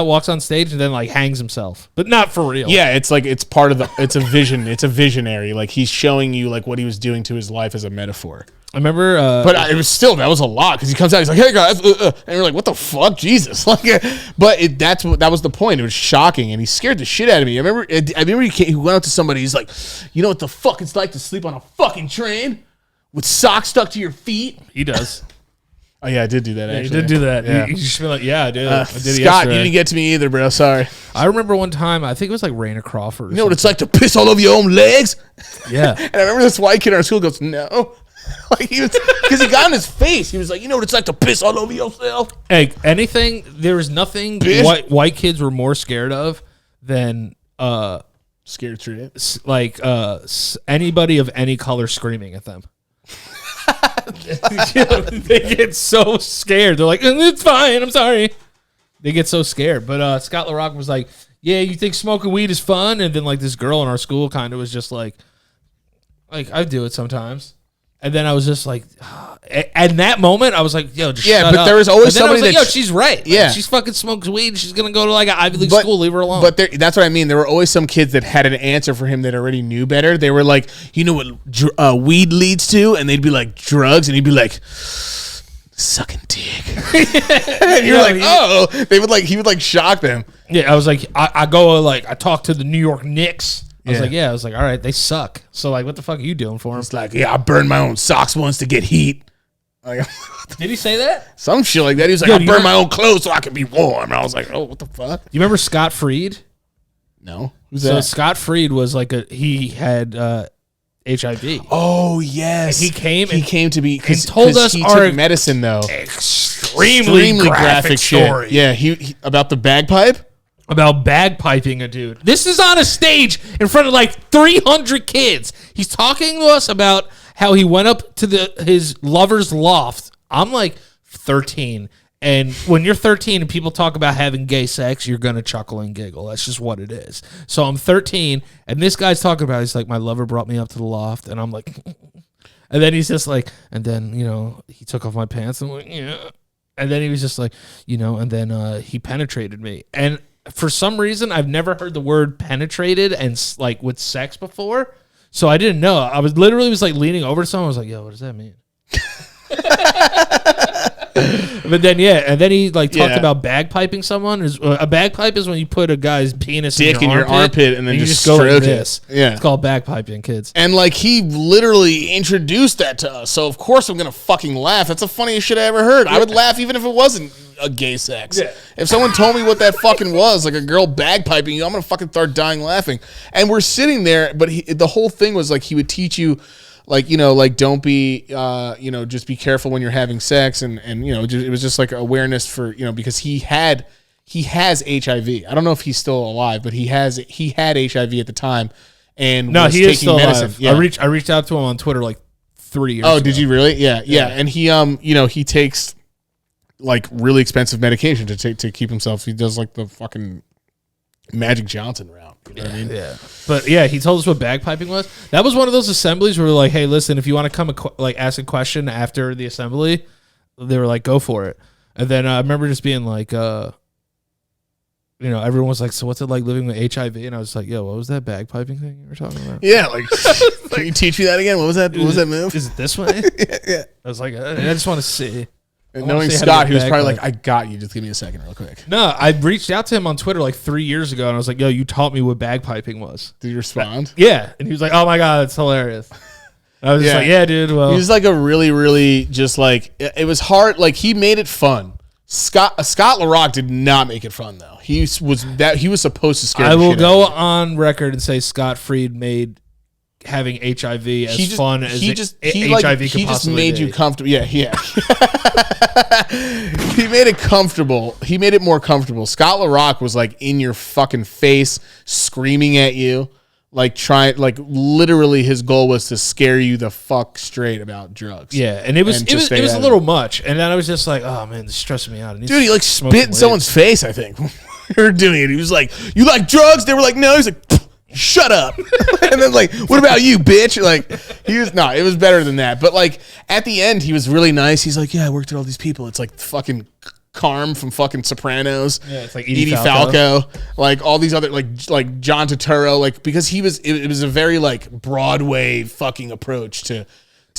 walks on stage, and then like hangs himself. But not for real. Yeah, it's like it's part of it's a vision. It's a visionary. Like he's showing you like what he was doing to his life as a metaphor. I remember, but it was still that was a lot because he comes out, he's like, "Hey guys," and we're like, "What the fuck, Jesus!" Like, but that was the point. It was shocking, and he scared the shit out of me. I remember he went up to somebody. He's like, "You know what the fuck it's like to sleep on a fucking train with socks stuck to your feet?" He does. Oh yeah, I did do that. Yeah, actually, he did do that. Yeah. He just been like, "Yeah, I did. I did Scott, yesterday." you didn't get to me either, bro. Sorry. I remember one time. I think it was like Raina Crawford. You know what it's like to piss all over your own legs? Yeah. And I remember this white kid in our school goes, "No." Like he was, because he got in his face. He was like, "You know what it's like to piss all over yourself?" Hey, there was nothing white kids were more scared of than scared through it. Like anybody of any color screaming at them. They get so scared. They're like, "It's fine. I'm sorry." They get so scared. But Scott LaRock was like, "Yeah, you think smoking weed is fun?" And then like this girl in our school kind of was just like I do it sometimes. And then I was just like, at that moment, I was like, yo, just shut but up. there was always But then I somebody was like, that yo, she's right. Yeah. Like, she's fucking smokes weed. She's going to go to like an Ivy League school. Leave her alone. But that's what I mean. There were always some kids that had an answer for him that already knew better. They were like, you know what weed leads to? And they'd be like, drugs. And he'd be like, sucking dick. And you're like, oh. He would like shock them. Yeah, I was like, I talk to the New York Knicks. I was like, all right, they suck. So like, what the fuck are you doing for them? It's like, yeah, I burned my own socks once to get heat. Like, Did he say that? some shit like that. He was like, I burned my own clothes so I could be warm. And I was like, oh, what the fuck? You remember Scott Fried? No. Who's So that? Scott Fried was like he had HIV. Oh, yes. And he came to be, and told us he our took medicine, though. extremely graphic story. shit. Yeah, he about the bagpipe? About bagpiping a dude. This is on a stage in front of like 300 kids. He's talking to us about how he went up to his lover's loft. I'm like 13. And when you're 13 and people talk about having gay sex, you're going to chuckle and giggle. That's just what it is. So I'm 13, and this guy's talking about, he's like, my lover brought me up to the loft. And I'm like, and then he's just like, and then, he took off my pants. And I'm like, yeah. And then he was just like, and then he penetrated me. And for some reason, I've never heard the word penetrated and like with sex before. So I didn't know. I was literally leaning over to someone. I was like, yo, what does that mean? But then, and then he talked about bagpiping someone. A bagpipe is when you put a guy's penis dick in your armpit and then you just go stroke like it. this. Yeah. It's called bagpiping, kids. And he literally introduced that to us. So of course I'm gonna fucking laugh. That's the funniest shit I ever heard. I would laugh even if it wasn't a gay sex. Yeah. If someone told me what that fucking was, like a girl bagpiping you, I'm gonna fucking start dying laughing. And we're sitting there, but the whole thing was he would teach you, don't be, just be careful when you're having sex, and it was just awareness for, because he has HIV. I don't know if he's still alive, but he had HIV at the time, and was he is still medicine. alive. Yeah. I reached out to him on Twitter 3 years. Oh, ago. did you really? Yeah. And he, he takes really expensive medication to keep himself. He does the fucking Magic Johnson route. You know what I mean? Yeah. But yeah, he told us what bagpiping was. That was one of those assemblies where we're like, hey, listen, if you want to come ask a question after the assembly, they were like, go for it. And then I remember just being like, everyone was like, so what's it like living with HIV? And I was like, yo, what was that bagpiping thing you were talking about? Yeah, can you teach me that again? What was that? What was that move? Is it this way? Yeah. I was like, I just want to see. And knowing Scott, he was probably like, I got you. Just give me a second real quick. No, I reached out to him on Twitter 3 years ago, and I was like, yo, you taught me what bagpiping was. Did you respond? Yeah. And he was like, oh, my God, it's hilarious. And I was just like, yeah, dude, well. He was a really, really just it was hard. He made it fun. Scott LaRock did not make it fun, though. He was supposed to scare the shit out of you. I will go on record and say Scott Fried made having HIV as fun as HIV could possibly He just made you be. comfortable. Yeah. He made it comfortable. He made it more comfortable. Scott LaRock was in your fucking face, screaming at you, literally his goal was to scare you the fuck straight about drugs. Yeah, and it was a little much. And then I was just like, oh man, this is stressing me out. Dude, he spit in someone's face, I think. We were doing it. He was like, you like drugs? They were like, no. He's like, shut up. And then what about you, bitch? It was better than that. But at the end, he was really nice. He's like, yeah, I worked with all these people. It's fucking Carm from fucking Sopranos. Yeah, it's Edie Falco. All these other John Turturro. Because it was a very Broadway fucking approach to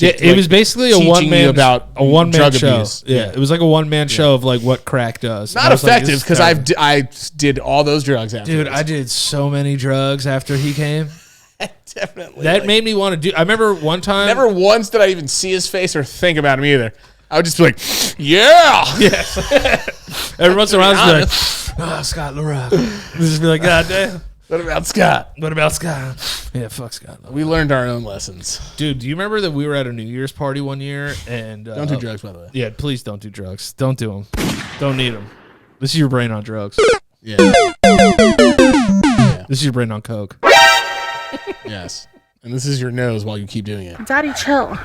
it was basically a one man show. Abuse. Yeah, it was a one man show of what crack does. Not effective because I did all those drugs after. Dude, I did so many drugs after he came. Definitely. That made me want to do. I remember one time. Never once did I even see his face or think about him either. I would just be like, yeah. Yes. Every once in a while, I was like, oh, Scott LaRock. Just be like, God damn. What about Scott? Yeah, fuck Scott. We learned our own lessons. Dude, do you remember that we were at a New Year's party one year and don't do drugs, by the way. Yeah, please don't do drugs. Don't do them. Don't need them. This is your brain on drugs. Yeah. This is your brain on coke. Yes. And this is your nose while you keep doing it. Daddy, chill.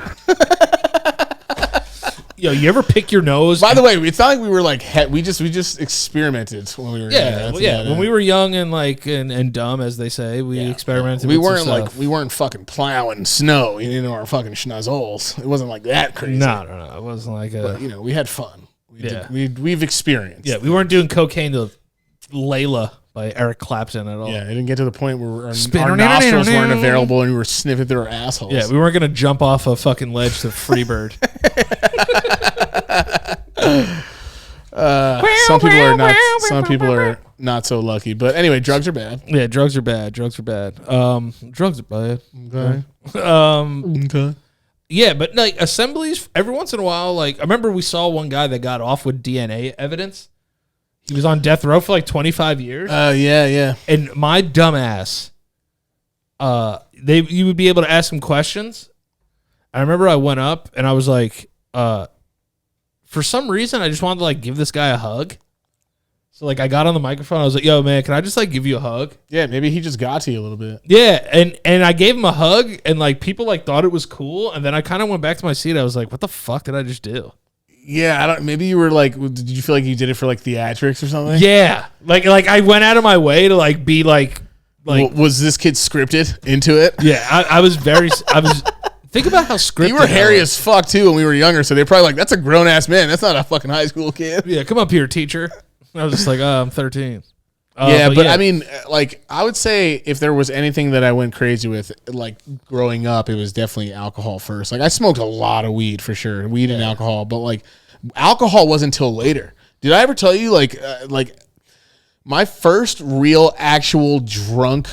Yo, you ever pick your nose? By the way, it's not like we were like we just experimented when we were when we were young and like and dumb, as they say, we experimented. We with weren't some stuff. we weren't fucking plowing snow into our fucking schnuzzles. It wasn't like that crazy. No, it wasn't like a. But, we had fun. We've experienced. Yeah, we weren't doing cocaine to Layla by Eric Clapton at all. Yeah, it didn't get to the point where our nostrils weren't available and we were sniffing through our assholes. Yeah, we weren't gonna jump off a fucking ledge to Freebird. Some people are not. Some people are not so lucky. But anyway, drugs are bad. Yeah, drugs are bad. Drugs are bad. Drugs are bad. Okay. Okay. Yeah, but like assemblies, every once in a while, like I remember we saw one guy that got off with DNA evidence. He was on death row for like 25 years. Yeah. And my dumbass, you would be able to ask him questions. I remember I went up and I was like, for some reason, I just wanted to like give this guy a hug. So like I got on the microphone. I was like, yo, man, can I just like give you a hug? Yeah, maybe he just got to you a little bit. Yeah. And I gave him a hug and like people like thought it was cool. And then I kind of went back to my seat. I was like, what the fuck did I just do? Yeah, maybe you were like, did you feel like you did it for like theatrics or something? Yeah. Like I went out of my way to like be like was this kid scripted into it? Yeah, I was think about how scripted you were hairy as fuck too when we were younger, so they're probably like, that's a grown ass man. That's not a fucking high school kid. Yeah, come up here, teacher. I was just like, I'm 13. But I mean, like, I would say if there was anything that I went crazy with, like, growing up, it was definitely alcohol first. Like, I smoked a lot of weed, for sure. Weed and alcohol. But, like, alcohol wasn't until later. Did I ever tell you, like, my first real, actual drunk,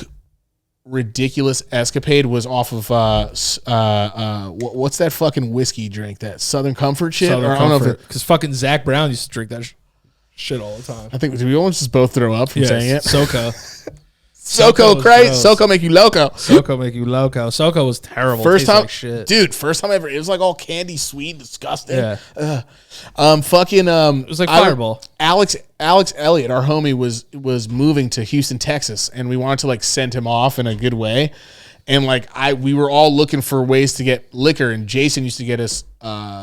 ridiculous escapade was off of, what's that fucking whiskey drink? That Southern Comfort shit? Southern Comfort. Because fucking Zach Brown used to drink that shit all the time. I think, did we almost just both throw up from saying it? SoCo, Christ. SoCo make you loco. SoCo make you loco. SoCo was terrible. First time, like shit. Dude, first time ever. It was like all candy, sweet, disgusting. Yeah. It was like Fireball. Alex Elliott, our homie, was moving to Houston, Texas, and we wanted to like send him off in a good way. And like we were all looking for ways to get liquor, and Jason used to get us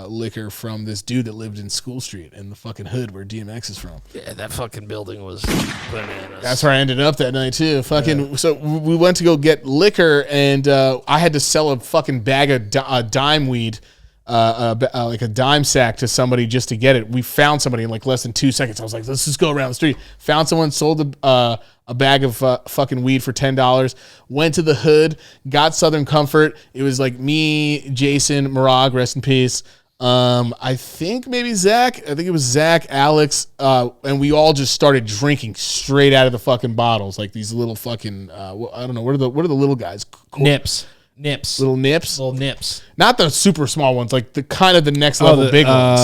liquor from this dude that lived in School Street in the fucking hood where DMX is from. Yeah, that fucking building was bananas. That's where I ended up that night too. So we went to go get liquor, and I had to sell a fucking bag of dime weed, like a dime sack to somebody just to get it. We found somebody in like less than 2 seconds. I was like, let's just go around the street. Found someone, sold a bag of fucking weed for $10. Went to the hood, got Southern Comfort. It was like me, Jason, Marag, rest in peace. I think maybe Zach. I think it was Zach, Alex, and we all just started drinking straight out of the fucking bottles, like these little fucking. I don't know. What are the little guys? Nips. Little nips. Little nips. Not the super small ones, like the kind of the next level big ones.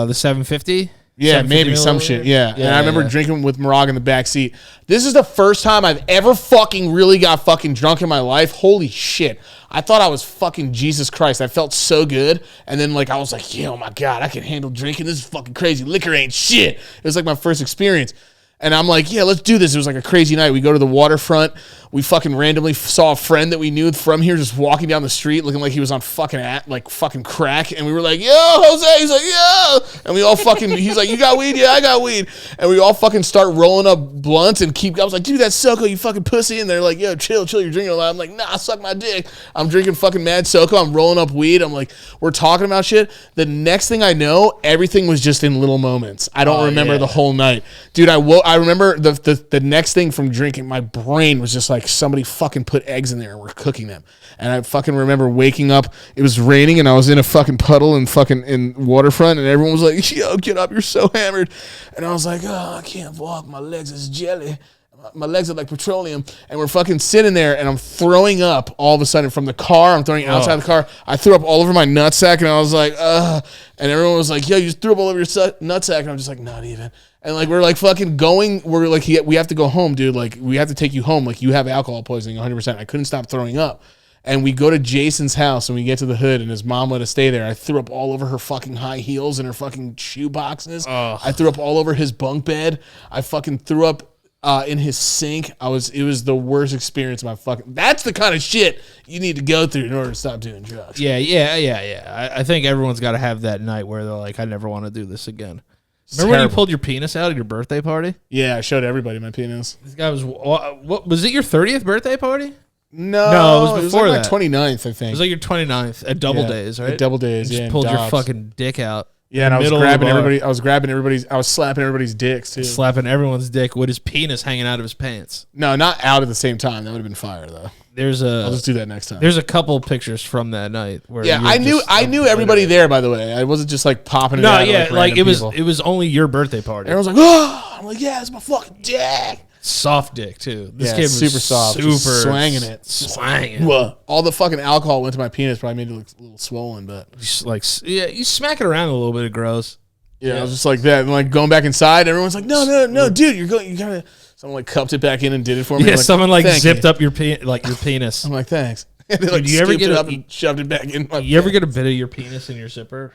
The 750. Yeah, maybe some shit. Yeah. And I remember drinking with Marag in the back seat. This is the first time I've ever fucking really got fucking drunk in my life. Holy shit. I thought I was fucking Jesus Christ. I felt so good. And then like I was like, yeah, oh my God, I can handle drinking. This is fucking crazy. Liquor ain't shit. It was like my first experience. And I'm like, yeah, let's do this. It was like a crazy night. We go to the waterfront. We fucking randomly saw a friend that we knew from here just walking down the street looking like he was on fucking crack. And we were like, yo, Jose. He's like, yo. And we all fucking, he's like, you got weed? Yeah, I got weed. And we all fucking start rolling up blunts and I was like, dude, that's SoCo, you fucking pussy. And they're like, yo, chill, you're drinking a lot. I'm like, nah, suck my dick. I'm drinking fucking mad SoCo. I'm rolling up weed. I'm like, we're talking about shit. The next thing I know, everything was just in little moments. I don't remember the whole night. Dude, I remember the next thing from drinking, my brain was just like somebody fucking put eggs in there and we're cooking them. And I fucking remember waking up, it was raining and I was in a fucking puddle in waterfront and everyone was like, yo, get up, you're so hammered. And I was like, oh, I can't walk, my legs is jelly. My legs are like petroleum. And we're fucking sitting there and I'm throwing up all of a sudden from the car. I'm throwing outside the car. I threw up all over my nutsack and I was like, ugh. And everyone was like, yo, you just threw up all over your nutsack. And I'm just like, not even. And like we're like fucking going, we're like, we have to go home, dude. Like we have to take you home. Like you have alcohol poisoning 100%. I couldn't stop throwing up. And we go to Jason's house and we get to the hood and his mom let us stay there. I threw up all over her fucking high heels and her fucking shoe boxes. I threw up all over his bunk bed. I fucking threw up in his sink. It was the worst experience of my fucking. That's the kind of shit you need to go through in order to stop doing drugs. Yeah. I think everyone's got to have that night where they're like, I never want to do this again. Remember when you pulled your penis out at your birthday party? Yeah, I showed everybody my penis. This guy what was it your 30th birthday party? No, it was before like that. my 29th, I think. It was like your 29th at Double Days, right? At Double Days, you yeah. just pulled your fucking dick out. Yeah, and I was grabbing everybody. I was slapping everybody's dicks too. Slapping everyone's dick with his penis hanging out of his pants. No, not out at the same time. That would have been fire though. I'll just do that next time. There's a couple pictures from that night where I knew everybody there. By the way, I wasn't just like popping it out. No, yeah, like it people. was only your birthday party. Everyone's like, oh, I'm like, yeah, it's my fucking dick. Soft dick too. This Yeah, kid was super soft, super just swanging it. swanging. All the fucking alcohol went to my penis, probably made it look a little swollen. But Just like you smack it around a little bit, it grows. yeah, I was just like that, and like going back inside. Everyone's like, no, dude, you gotta. Someone like cupped it back in and did it for me. Yeah, like, someone like "Thank zipped you." up your penis. I'm like, thanks. And they like Do you ever scooped get it a- up and shoved it back in. You ever get a bit of your penis in your zipper?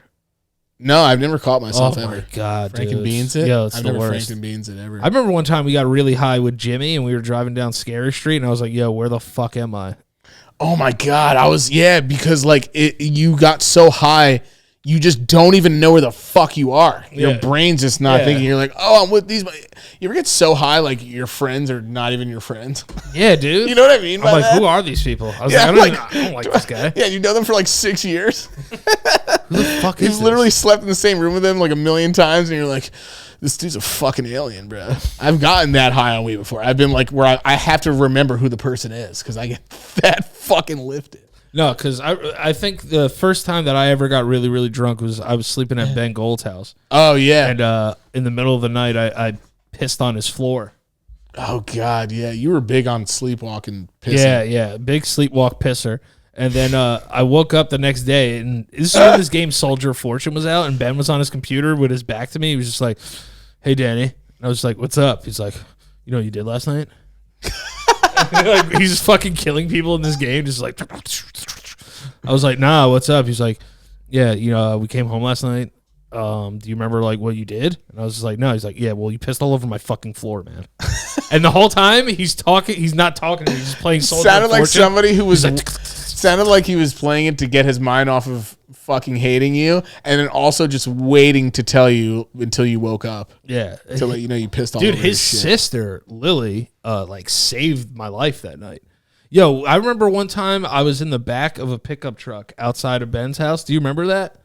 No, I've never caught myself Oh ever. my god, Frank dude. and Beans it? Yo, it's I've the never worst. Frank and Beans it ever. I remember one time we got really high with Jimmy and we were driving down Scary Street and I was like, yo, where the fuck am I? Oh my god, because like you got so high, you just don't even know where the fuck you are. Your Yeah. brain's just not Yeah. thinking. You're like, oh, I'm with these. You ever get so high, like your friends are not even your friends? Yeah, dude. You know what I mean? I'm like, who are these people? I was Yeah, like, I don't like this guy. Yeah, you know them for like 6 years. Who the fuck is You've this? literally slept in the same room with them like a million times, and you're like, this dude's a fucking alien, bro. I've gotten that high on weed before. I've been like, where I have to remember who the person is because I get that fucking lifted. No, because I think the first time that I ever got really, really drunk was I was sleeping at Ben Gold's house. Oh yeah. And in the middle of the night, I pissed on his floor. Oh god, yeah. You were big on sleepwalking pissing. Yeah. Big sleepwalk pisser. And then I woke up the next day, and this is when this game Soldier of Fortune was out, and Ben was on his computer with his back to me. He was just like, hey, Danny. And I was like, what's up? He's like, you know what you did last night? Like, he's just fucking killing people in this game, just like. I was like, nah, what's up? He's like, yeah, you know, we came home last night. Do you remember like what you did? And I was just like, no. He's like, yeah, well, you pissed all over my fucking floor, man. And the whole time he's talking, he's not talking to me. He's just playing Soldier Sounded of like Fortune. somebody who was Like, sounded like he was playing it to get his mind off of fucking hating you, and then also just waiting to tell you until you woke up yeah. to let you know you pissed all Dude, over his shit. sister, Lilly, like saved my life that night. Yo, I remember one time I was in the back of a pickup truck outside of Ben's house. Do you remember that?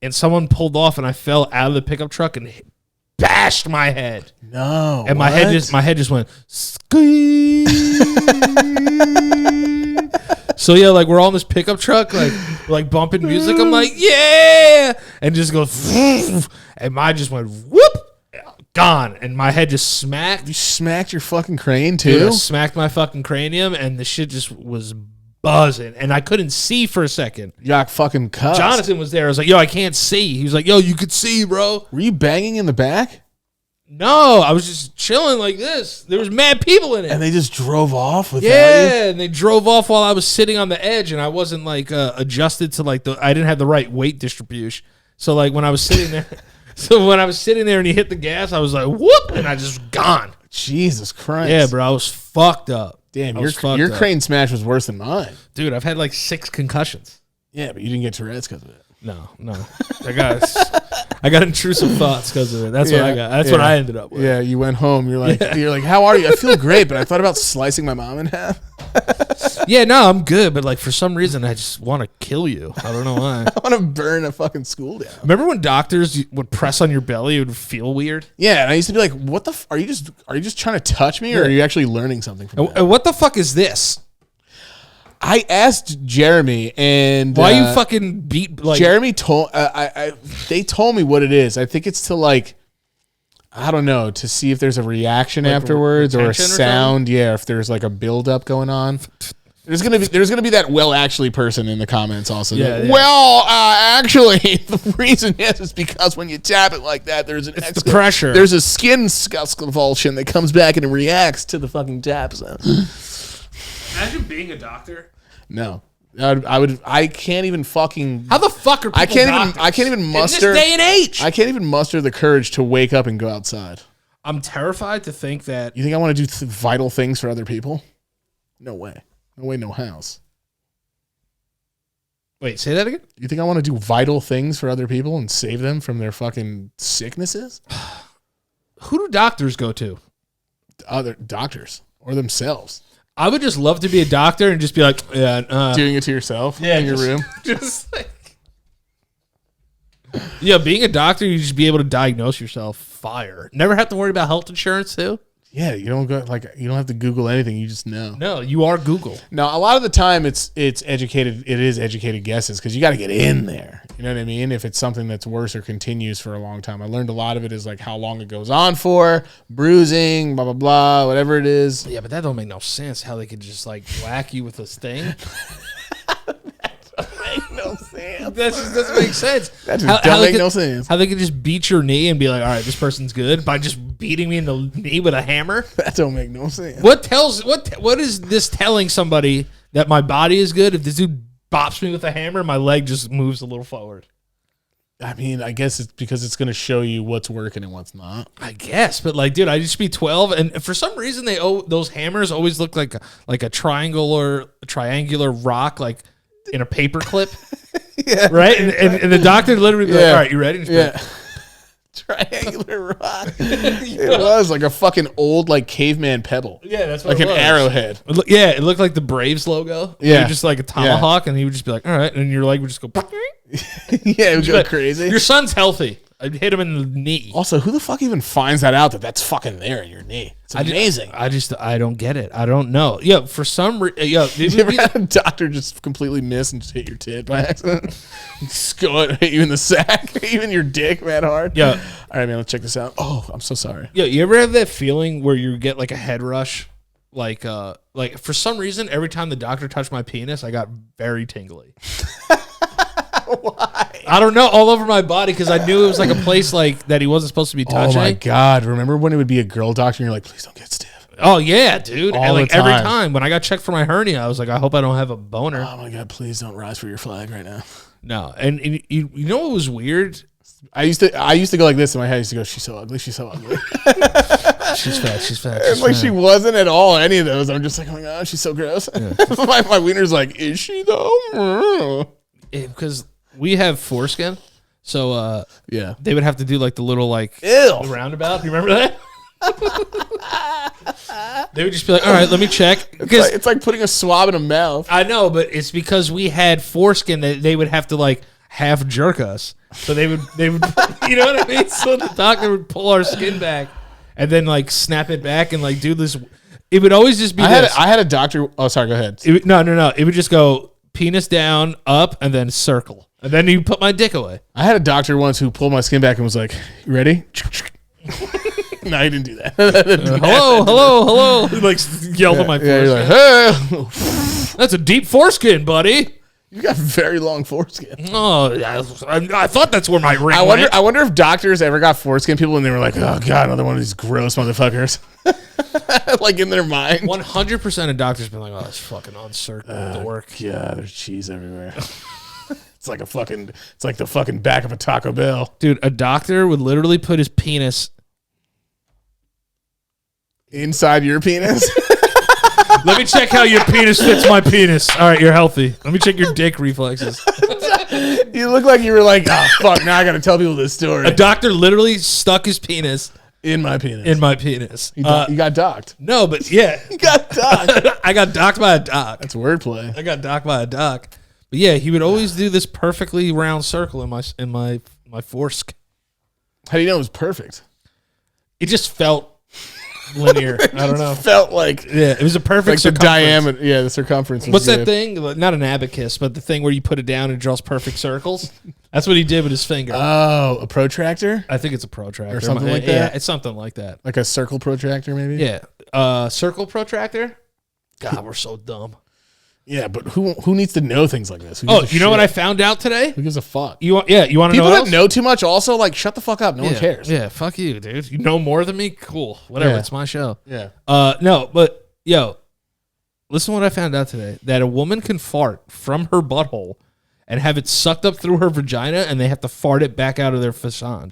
And someone pulled off and I fell out of the pickup truck and bashed my head. No, And my head just went ski. So yeah, like we're all in this pickup truck, like bumping music. I'm like, yeah, and just goes, and mine just went whoop, gone, and my head just smacked. You smacked your fucking crane Dude, too. I smacked my fucking cranium, and the shit just was buzzing, and I couldn't see for a second. You got fucking cussed. Jonathan was there. I was like, yo, I can't see. He was like, yo, you could see, bro. Were you banging in the back? No, I was just chilling like this. There was mad people in it. And they just drove off without you? Yeah, and they drove off while I was sitting on the edge, and I wasn't like adjusted to like I didn't have the right weight distribution. So like when I was sitting there, and he hit the gas, I was like whoop, and I just gone. Jesus Christ. Yeah, bro, I was fucked up. Damn, I was fucked your up. crane smash was worse than mine. Dude, I've had like 6 concussions. Yeah, but you didn't get Tourette's because of it. No, I got intrusive thoughts because of it. That's what I got. That's what I ended up with. Yeah, you went home. You're like, how are you? I feel great, but I thought about slicing my mom in half. Yeah, no, I'm good, but like for some reason I just want to kill you. I don't know why. I want to burn a fucking school down. Remember when doctors would press on your belly, it would feel weird? Yeah, and I used to be like, what the are you just trying to touch me, or are you actually learning something from that? And what the fuck is this? I asked Jeremy, and Why you fucking beat like Jeremy told they told me what it is. I think it's to like, I don't know, to see if there's a reaction Like afterwards or a retention or sound. Yeah, if there's like a buildup going on. There's gonna be that actually person in the comments also. Yeah, Like, yeah. well, actually, the reason is because when you tap it like that, there's an the pressure. There's a skin convulsion that comes back and it reacts to the fucking tap sound. Imagine being a doctor. No, I can't even fucking. How the fuck are people I can't even muster in this day and age? I can't even muster the courage to wake up and go outside. I'm terrified to think that. You think I want to do vital things for other people? No way. No way, no house. Wait, say that again? You think I want to do vital things for other people and save them from their fucking sicknesses? Who do doctors go to? Other doctors or themselves. I would just love to be a doctor and just be like, Doing it to yourself in your room. Just like, yeah, being a doctor, you just be able to diagnose yourself. Fire. Never have to worry about health insurance too. Yeah, you don't have to Google anything. You just know. No, you are Google. No, a lot of the time it's educated. It is educated guesses because you got to get in there. You know what I mean? If it's something that's worse or continues for a long time, I learned a lot of it is like how long it goes on for, bruising, blah blah blah, whatever it is. Yeah, but that don't make no sense. How they could just like whack you with this thing. Make no sense. That just doesn't make sense. That just don't make no sense. How they could just beat your knee and be like, all right, this person's good by just beating me in the knee with a hammer. That don't make no sense. What is this telling somebody that my body is good if this dude bops me with a hammer, my leg just moves a little forward? I mean, I guess it's because it's going to show you what's working and what's not. I guess, but like, dude, I used to be 12, and for some reason those hammers always look like a triangular rock, like in a paper clip. Yeah, right? And the doctor literally be like, all right, you ready? Yeah. Triangular rock. It was like a fucking old like caveman pebble. Yeah, that's what like it an was. Arrowhead. It looked like the Braves logo. Yeah. Just like a tomahawk, and he would just be like, all right, and your leg would just go. Yeah, it would go crazy. Your son's healthy. I'd hit him in the knee. Also, who the fuck even finds that out that's fucking there in your knee? It's amazing. I don't get it. I don't know. Yeah, for some reason. Yeah, you ever had a doctor just completely miss and just hit your tit by accident? Just go and hit you in the sack, even your dick, man, hard. Yeah. All right, man, let's check this out. Oh, I'm so sorry. Yeah, you ever have that feeling where you get like a head rush? Like for some reason, every time the doctor touched my penis, I got very tingly. Why? I don't know, all over my body because I knew it was like a place like that he wasn't supposed to be touching. Oh my god! Remember when it would be a girl doctor and you're like, please don't get stiff. Oh yeah, dude. All and like the time. every time when I got checked for my hernia, I was like, I hope I don't have a boner. Oh my god! Please don't rise for your flag right now. No, and you know what was weird? I used to go like this in my head. I used to go, she's so ugly. She's so ugly. She's fat. She's fat. It's like she wasn't at all any of those. I'm just like, oh my god, she's so gross. Yeah. my wiener's like, is she though? Because we have foreskin, so yeah, they would have to do like the little like Ew. roundabout. You remember that? They would just be like, all right, let me check. Because it's like putting a swab in a mouth. I know, but it's because we had foreskin that they would have to like half jerk us. So they would, you know what I mean? So the doctor would pull our skin back and then like snap it back and like do this. It would always just be I had a doctor. Oh, sorry. Go ahead. No. It would just go penis down, up, and then circle. And then you put my dick away. I had a doctor once who pulled my skin back and was like, you ready? No, he didn't do that. Hello. He like yelled at my foreskin. You're like, hey. That's a deep foreskin, buddy. You got very long foreskin. Oh, I thought that's where my ring went. I wonder if doctors ever got foreskin people and they were like, oh god, another one of these gross motherfuckers. Like in their mind. 100% of doctors been like, oh, it's fucking uncircled dork. Yeah, there's cheese everywhere. It's like the fucking back of a Taco Bell. Dude, a doctor would literally put his penis inside your penis. Let me check how your penis fits my penis. All right, you're healthy. Let me check your dick reflexes. You look like you were like, oh fuck, now I gotta tell people this story. A doctor literally stuck his penis in my penis. You got docked. No, but yeah. You got docked. I got docked by a doc. That's wordplay. I got docked by a doc. But yeah, he would always do this perfectly round circle in my foreskin. How do you know it was perfect? It just felt linear. I don't know. Felt like it was a perfect like the circumference. diameter. Yeah, the circumference. What's that thing? Not an abacus, but the thing where you put it down and it draws perfect circles. That's what he did with his finger. Oh, a protractor? I think it's a protractor Or something like that? Yeah, it's something like that. Like a circle protractor, maybe? Yeah. Circle protractor? God, we're so dumb. Yeah, but who needs to know things like this? Oh, you know what I found out today? Who gives a fuck? You want to know People what that know too much also, like, shut the fuck up. No one cares. Yeah, fuck you, dude. You know more than me? Cool. Whatever. Yeah. It's my show. Yeah. No, but, yo, listen to what I found out today. That a woman can fart from her butthole and have it sucked up through her vagina, and they have to fart it back out of their vagina.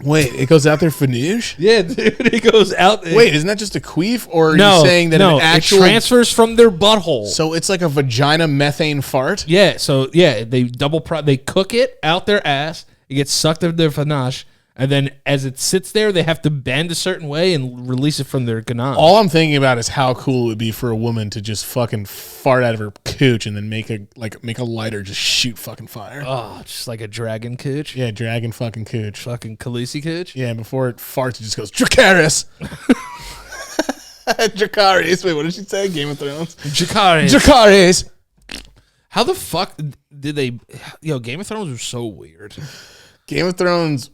Wait, it goes out there fanoosh? Yeah, dude, it goes out there. Wait, isn't that just a queef, or are you saying that an actual... it transfers from their butthole. So it's like a vagina methane fart? Yeah, so yeah, they they cook it out their ass, it gets sucked into their panache, and then as it sits there, they have to bend a certain way and release it from their ganache. All I'm thinking about is how cool it would be for a woman to just fucking fart out of her cooch and then make a lighter just shoot fucking fire. Oh, just like a dragon cooch. Yeah, dragon fucking cooch. Fucking Khaleesi cooch. Yeah, and before it farts, it just goes, Dracarys! Dracarys. Wait, what did she say? Game of Thrones? Dracarys. Dracarys! How the fuck did they... Yo, Game of Thrones was so weird. Game of Thrones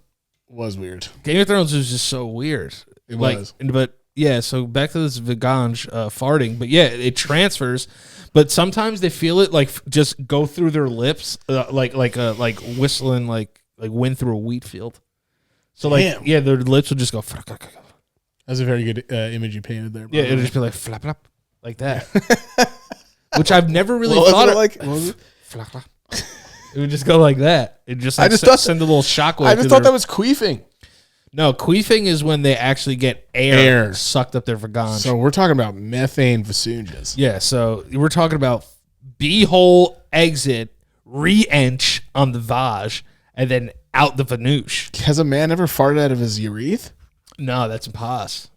was weird. Game of Thrones was just so weird. It was. But yeah, so back to this Vaganj farting. But yeah, it transfers. But sometimes they feel it like just go through their lips, like whistling like wind through a wheat field. So like, Damn. yeah, their lips will just go. That's a very good image you painted there. Yeah, it'll just be like flap flap like that. Which I've never really What was thought it of. like? What was it? Flap, flap. It would just go like that. It just like, send a little shockwave. I just thought that was queefing. No, queefing is when they actually get air sucked up their vagina. So we're talking about methane vasunjas. Yeah, so we're talking about beehole exit, re-ench on the vag, and then out the vanoosh. Has a man ever farted out of his ureth? No, that's impossible.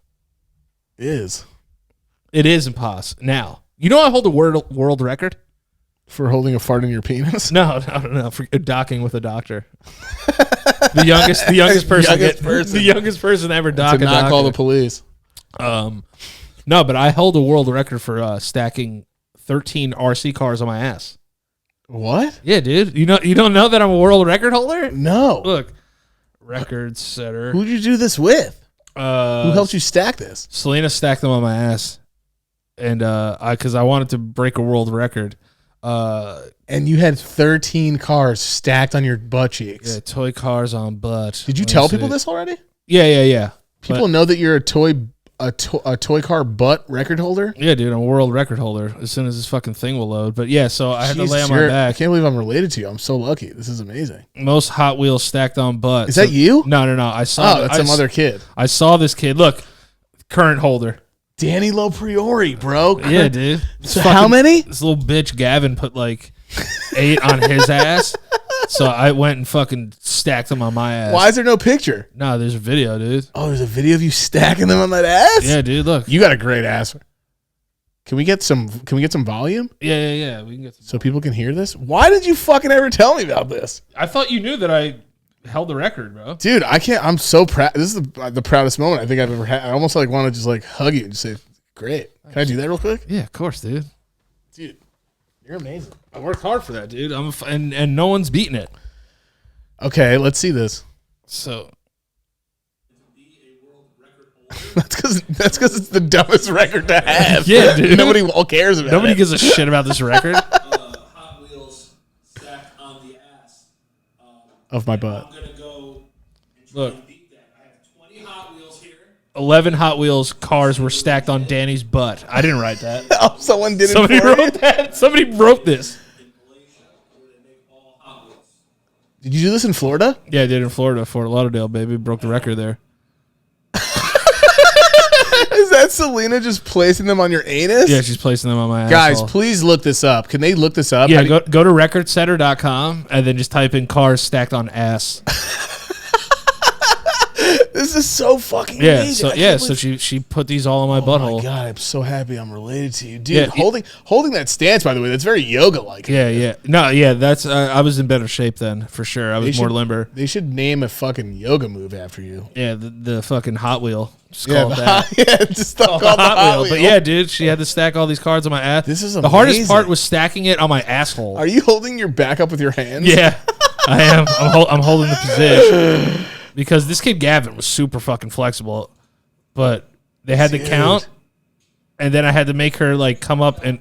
Is. It is impossible. Now, you know I hold a world record? For holding a fart in your penis? No, for docking with a doctor. The youngest person the youngest person ever docked to a not doctor. call the police. No, but I hold a world record for stacking 13 RC cars on my ass. What? Yeah, dude. You don't know that I'm a world record holder? No. Look, record setter. Who'd you do this with? Who helped you stack this? Selena stacked them on my ass, and because I wanted to break a world record. And you had 13 cars stacked on your butt cheeks. Yeah, toy cars on butt. Did you tell people this already? Yeah. People know that you're a toy car butt record holder? Yeah, dude, I'm a world record holder as soon as this fucking thing will load. But yeah, so I had to lay on my back. I can't believe I'm related to you. I'm so lucky. This is amazing. Most Hot Wheels stacked on butt. Is that you? No. I saw. Oh, that's some other kid. I saw this kid. Look, current holder. Danny LoPriore, bro. Yeah, dude. So how many? This little bitch Gavin put like 8 on his ass. So I went and fucking stacked them on my ass. Why is there no picture? No, there's a video, dude. Oh, there's a video of you stacking them on that ass? Yeah, dude, look. You got a great ass. Can we get some volume? Yeah. We can get some so people can hear this? Why did you fucking ever tell me about this? I thought you knew that I held the record, bro. Dude, I can't. I'm so proud. This is the proudest moment I think I've ever had. I almost like want to just like hug you and just say, great. Can I do that real quick? Yeah, of course, dude. Dude, you're amazing. I worked hard for that, dude. And no one's beating it. Okay, let's see this. So that's because it's the dumbest record to have. Yeah, dude. Nobody all cares about it. Nobody gives a shit about this record. Hot Wheels stacked on the ass of my butt. I'm gonna go and Look. and beat that. I have 20 Hot Wheels here. 11 Hot Wheels cars were stacked on Danny's butt. I didn't write that. Oh, someone did Somebody it for wrote you? that. Somebody wrote this. In Malaysia, where they make all Hot Wheels. Did you do this in Florida? Yeah, I did in Florida, Fort Lauderdale, baby. Broke the record there. Is that Selena just placing them on your anus? Yeah, she's placing them on my Guys, asshole. please look this up. Can they look this up? Yeah, go to recordsetter.com and then just type in cars stacked on ass. This is so fucking Yeah, amazing. so she put these all on my butthole. Oh my God, I'm so happy I'm related to you. Dude, Yeah, holding that stance, by the way, that's very yoga-like. Yeah. No, yeah, that's I was in better shape then, for sure. I was more limber. They should name a fucking yoga move after you. Yeah, the fucking Hot Wheel. Just call it that. Yeah, just called the Hot Wheel. But yeah, dude, she had to stack all these cards on my ass. This is the hardest amazing. part was stacking it on my asshole. Are you holding your back up with your hands? Yeah, I am. I'm holding the position because this kid Gavin was super fucking flexible, but they had to count, and then I had to make her like come up and.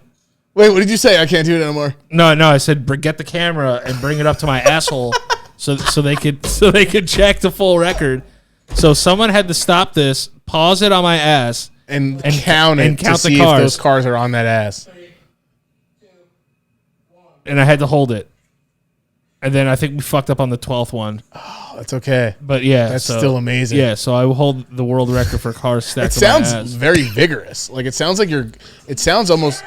Wait, what did you say? I can't do it anymore. No, I said get the camera and bring it up to my asshole, so they could check the full record. So someone had to stop this, pause it on my ass, And count it count to the see cars. if those cars are on that ass. and I had to hold it. And then I think we fucked up on the 12th one. that's okay. But yeah, That's still amazing. Yeah, so I will hold the world record for cars stacked It on my sounds ass. very vigorous. Like it sounds like it sounds almost.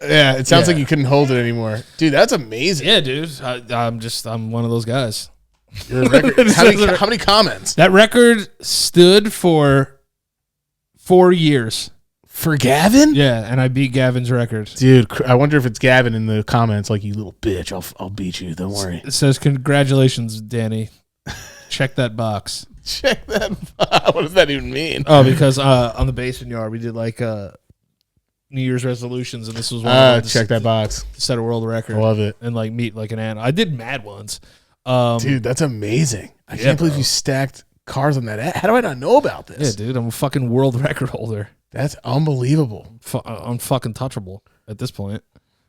Yeah, it sounds like you couldn't hold it anymore, dude. That's amazing. Yeah, dude. I'm one of those guys. You're a record. How many comments That record stood for 4 years. for Gavin? Yeah, and I beat Gavin's record. Dude, I wonder if it's Gavin in the comments. Like, you little bitch, I'll beat you. Don't worry. It says, "Congratulations, Danny. Check that box." Check that. What does that even mean? Oh, because on the basement yard we did like New Year's resolutions, and this was one of them. Check that box. To set a world record. I love it. And like meet like an animal. I did mad ones. Dude, that's amazing. I can't believe you stacked cars on that. How do I not know about this? Yeah, dude, I'm a fucking world record holder. That's unbelievable. I'm fucking touchable at this point.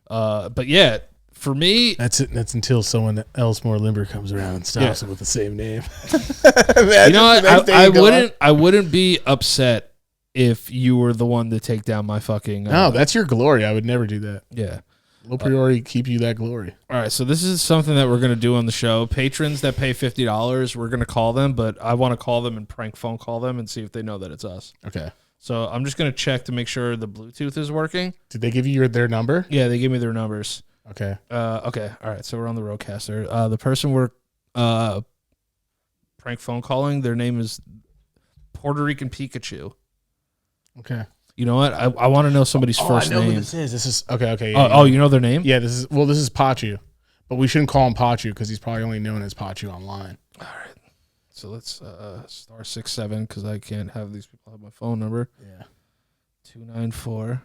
But yeah, for me, That's it. That's until someone else more limber comes around and stops it with the same name. you know what? I wouldn't be upset if you were the one to take down my fucking. No, that's your glory. I would never do that. Yeah. LoPriore keep you that glory. All right, so this is something that we're going to do on the show. Patrons that pay $50, we're going to call them, but I want to call them and prank phone call them and see if they know that it's us. Okay. So I'm just going to check to make sure the Bluetooth is working. Did they give you their number? Yeah, they gave me their numbers. Okay. Okay. All right, so we're on the Roadcaster. The person we're prank phone calling, their name is Puerto Rican Pikachu. Okay. You know what? I want to know somebody's first I know name. who this is. This is okay. Oh, you know their name? Yeah, this is Pachu, but we shouldn't call him Pachu because he's probably only known as Pachu online. All right. So let's *67 because I can't have these people have my phone number. Yeah. 294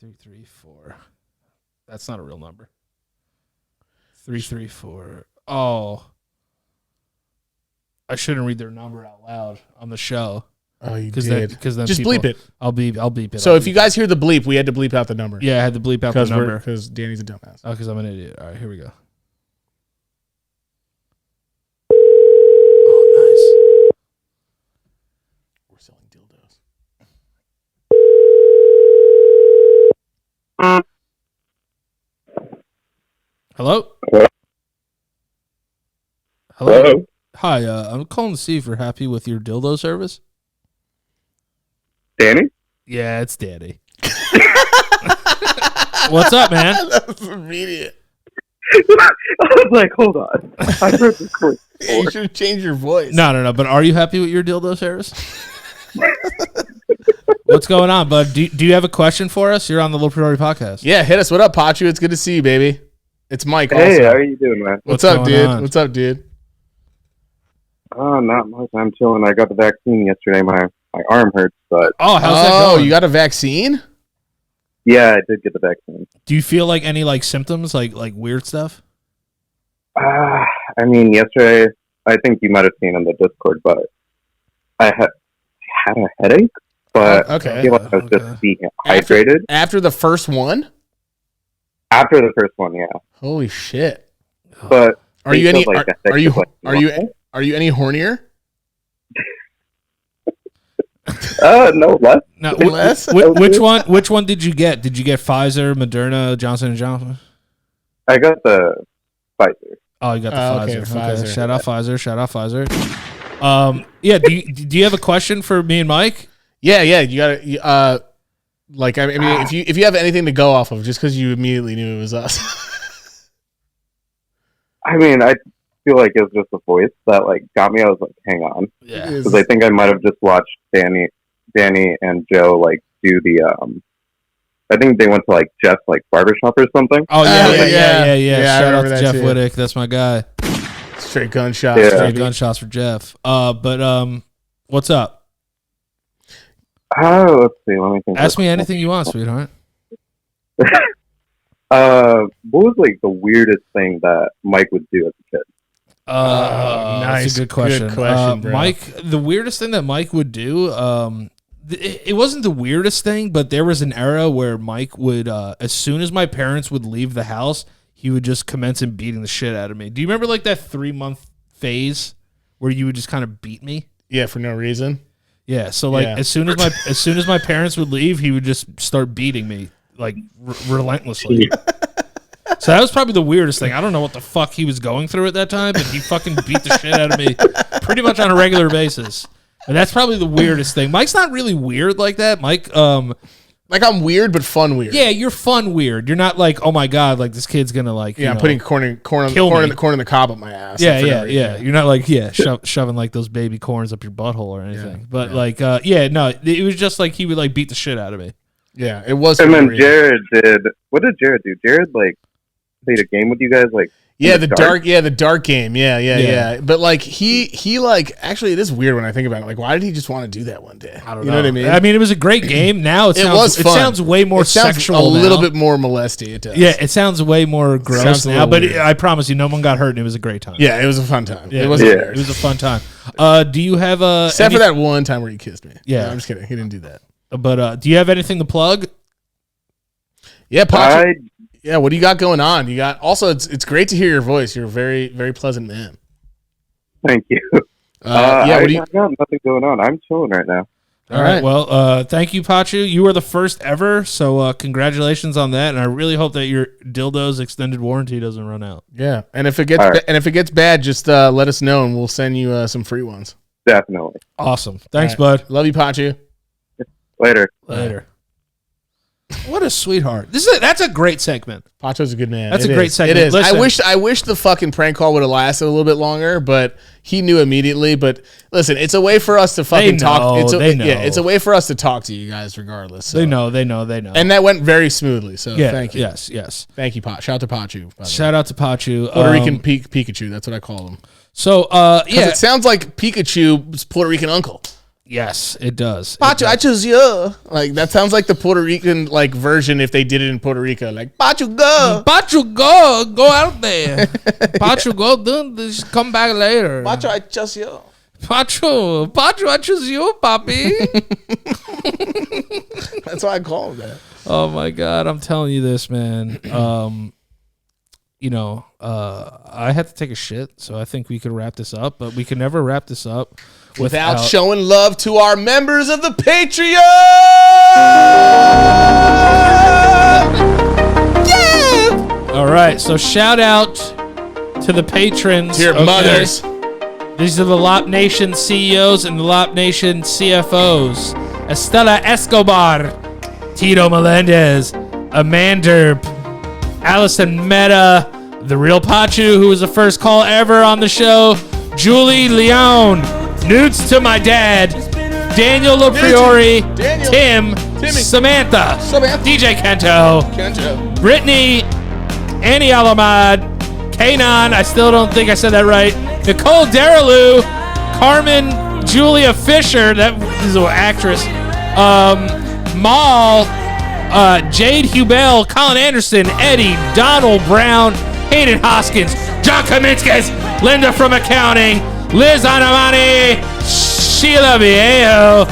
334. That's not a real number. 334. Oh. I shouldn't read their number out loud on the show. Oh, you did. Because then just bleep it. I'll beep it. So if you guys hear the bleep, we had to bleep out the number. Yeah, I had to bleep out the number because Danny's a dumbass. Oh, because I'm an idiot. All right, here we go. Oh, nice. We're selling dildos. Hello? Hello? Hello? Hi, I'm calling to see if you're happy with your dildo service. Danny? Yeah, it's Danny. What's up, man? That was immediate. I was like, hold on. I heard this voice. Yeah, you should have changed your voice. No. But are you happy with your dildo service? What's going on, bud? Do you have a question for us? You're on the LoPriore podcast. Yeah, hit us. What up, Pachu? It's good to see you, baby. It's Mike. Hey, also. how are you doing, man? What's up, going dude? on? What's up, dude? Oh, not much. I'm chilling. I got the vaccine yesterday. My arm hurts, but Oh, how's that going? You got a vaccine? yeah, I did get the vaccine. Do you feel like any like symptoms, like weird stuff? I mean, yesterday, I think you might have seen on the Discord, but I had a headache, but Okay. I feel like I was just dehydrated. After the first one? After the first one, yeah. Holy shit. But Are you any? feels like Are you? like Are you? normal. Are you any hornier? No, less. No, Less? which one did you get? Did you get Pfizer, Moderna, Johnson & Johnson? I got the Pfizer. Oh, you got the Oh, okay, Pfizer. Pfizer. Shout out Pfizer. Yeah. Do you have a question for me and Mike? Yeah. You got to. Like I mean, if you have anything to go off of, just because you immediately knew it was us. I mean, I feel like it was just the voice that like got me. I was like, hang on. Yeah. Because I think I might have just watched Danny and Joe like do the I think they went to like Jeff's like barbershop or something. Oh yeah. Yeah, I Shout out remember to that Jeff too. Whittick. That's my guy. Straight gunshots. Yeah. Straight gunshots for Jeff. But what's up? Oh, let's see. Let me think. Ask me anything you want, sweetheart. What was like the weirdest thing that Mike would do as a kid? Nice. That's a good question. Good question, bro. Mike, the weirdest thing that Mike would do, it wasn't the weirdest thing, but there was an era where Mike would, as soon as my parents would leave the house, he would just commence in beating the shit out of me. Do you remember like that 3-month phase where you would just kind of beat me? Yeah, for no reason. Yeah. So like Yeah. as soon as my parents would leave, he would just start beating me like relentlessly. So that was probably the weirdest thing. I don't know what the fuck he was going through at that time, but he fucking beat the shit out of me pretty much on a regular basis. And that's probably the weirdest thing. Mike's not really weird like that. Mike, like I'm weird, but fun weird. yeah, you're fun weird. You're not like, oh my God, like this kid's gonna like, Yeah, I'm putting corn in the cob up my ass. Yeah. You're not like, shoving like those baby corns up your butthole or anything. But like, no, it was just like he would like beat the shit out of me. Yeah, it was. And then Jared did. What did Jared do? Jared like played a game with you guys, like. Yeah, the dark game. Yeah. But like he like actually it is weird when I think about it. Like, why did he just want to do that one day? I don't know. You know what I mean? I mean, it was a great game. Now it sounds way more sexual. A little bit more molesty. It does. Yeah, it sounds way more gross now. But I promise you, no one got hurt, and it was a great time. Yeah, it was a fun time. Yeah, it was a fun time. Do you have except for that one time where he kissed me? Yeah, no, I'm just kidding. He didn't do that. But do you have anything to plug? Yeah, Pachu. Yeah, what do you got going on? You got also. It's great to hear your voice. You're a very, very pleasant man. Thank you. I got nothing going on. I'm chilling right now. All right. Well, thank you, Pachu. You were the first ever, so congratulations on that. And I really hope that your dildo's extended warranty doesn't run out. Yeah, and if it gets bad, just let us know, and we'll send you some free ones. Definitely. Awesome. Thanks, bud. Love you, Pachu. Later. What a sweetheart! That's a great segment. Pacho's a good man. That's a great segment. It is. Listen, I wish the fucking prank call would have lasted a little bit longer, but he knew immediately. But listen, it's a way for us to fucking talk. It's a way for us to talk to you guys, regardless. So. They know. And that went very smoothly. So thank you. Yes. Thank you, Pachu. Shout out to Pachu. Shout out to Pachu. Puerto Rican Pikachu. That's what I call him. So it sounds like Pikachu's Puerto Rican uncle. Yes, it does. Pachu, I choose you. Like that sounds like the Puerto Rican like version if they did it in Puerto Rico. Like Pachu, go out there. Pachu, go do this. Come back later. Pachu, I choose you. Pachu, I choose you, papi. That's why I call him that. Oh my God, I'm telling you this, man. I had to take a shit, so I think we could wrap this up, but we can never wrap this up without showing love to our members of the Patreon. Yeah! All right, so shout out to the patrons. To your mothers. These are the LOP Nation CEOs and the LOP Nation CFOs. Estela Escobar, Tito Melendez, Amanda, Allison Meta, TheRealPachu, who was the first call ever on the show, Julie Leone, Nudes to My Dad, Danielle LoPriore, Tim, Samantha, djKENTO, Brittany, Annie Alhamad, Kainaan, I still don't think I said that right, Nicole Deraleau, Carmen Julia Fisher, that is an actress, Maul, Jade Hubel, Collin Anderson, Eddie, Donald Brown, Hayden Hoskins, John Kaminskas, Linda from Accounting, Liz Anamani, Sheila Vallejo,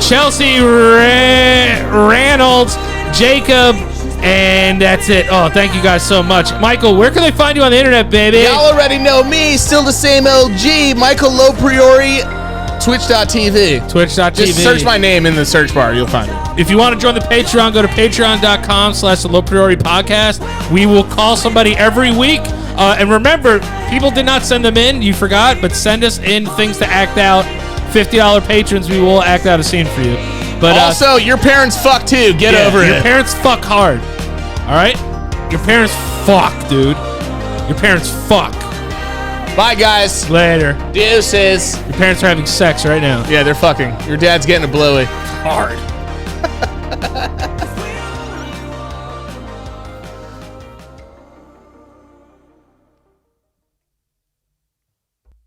Chelsea Reynolds, Jacob, and that's it. Oh, thank you guys so much. Michael, where can they find you on the internet, baby? Y'all already know me, still the same LG, Michael LoPriore, Twitch.tv. Just search my name in the search bar. You'll find it. If you want to join the Patreon, go to patreon.com/LoPriore podcast. We will call somebody every week. And remember, people did not send them in. You forgot, but send us in things to act out. $50 patrons, we will act out a scene for you. But also, your parents fuck too. Get over it. Your parents fuck hard. All right? Your parents fuck, dude. Your parents fuck. Bye, guys. Later. Deuces. Your parents are having sex right now. Yeah, they're fucking. Your dad's getting a blowy. Hard.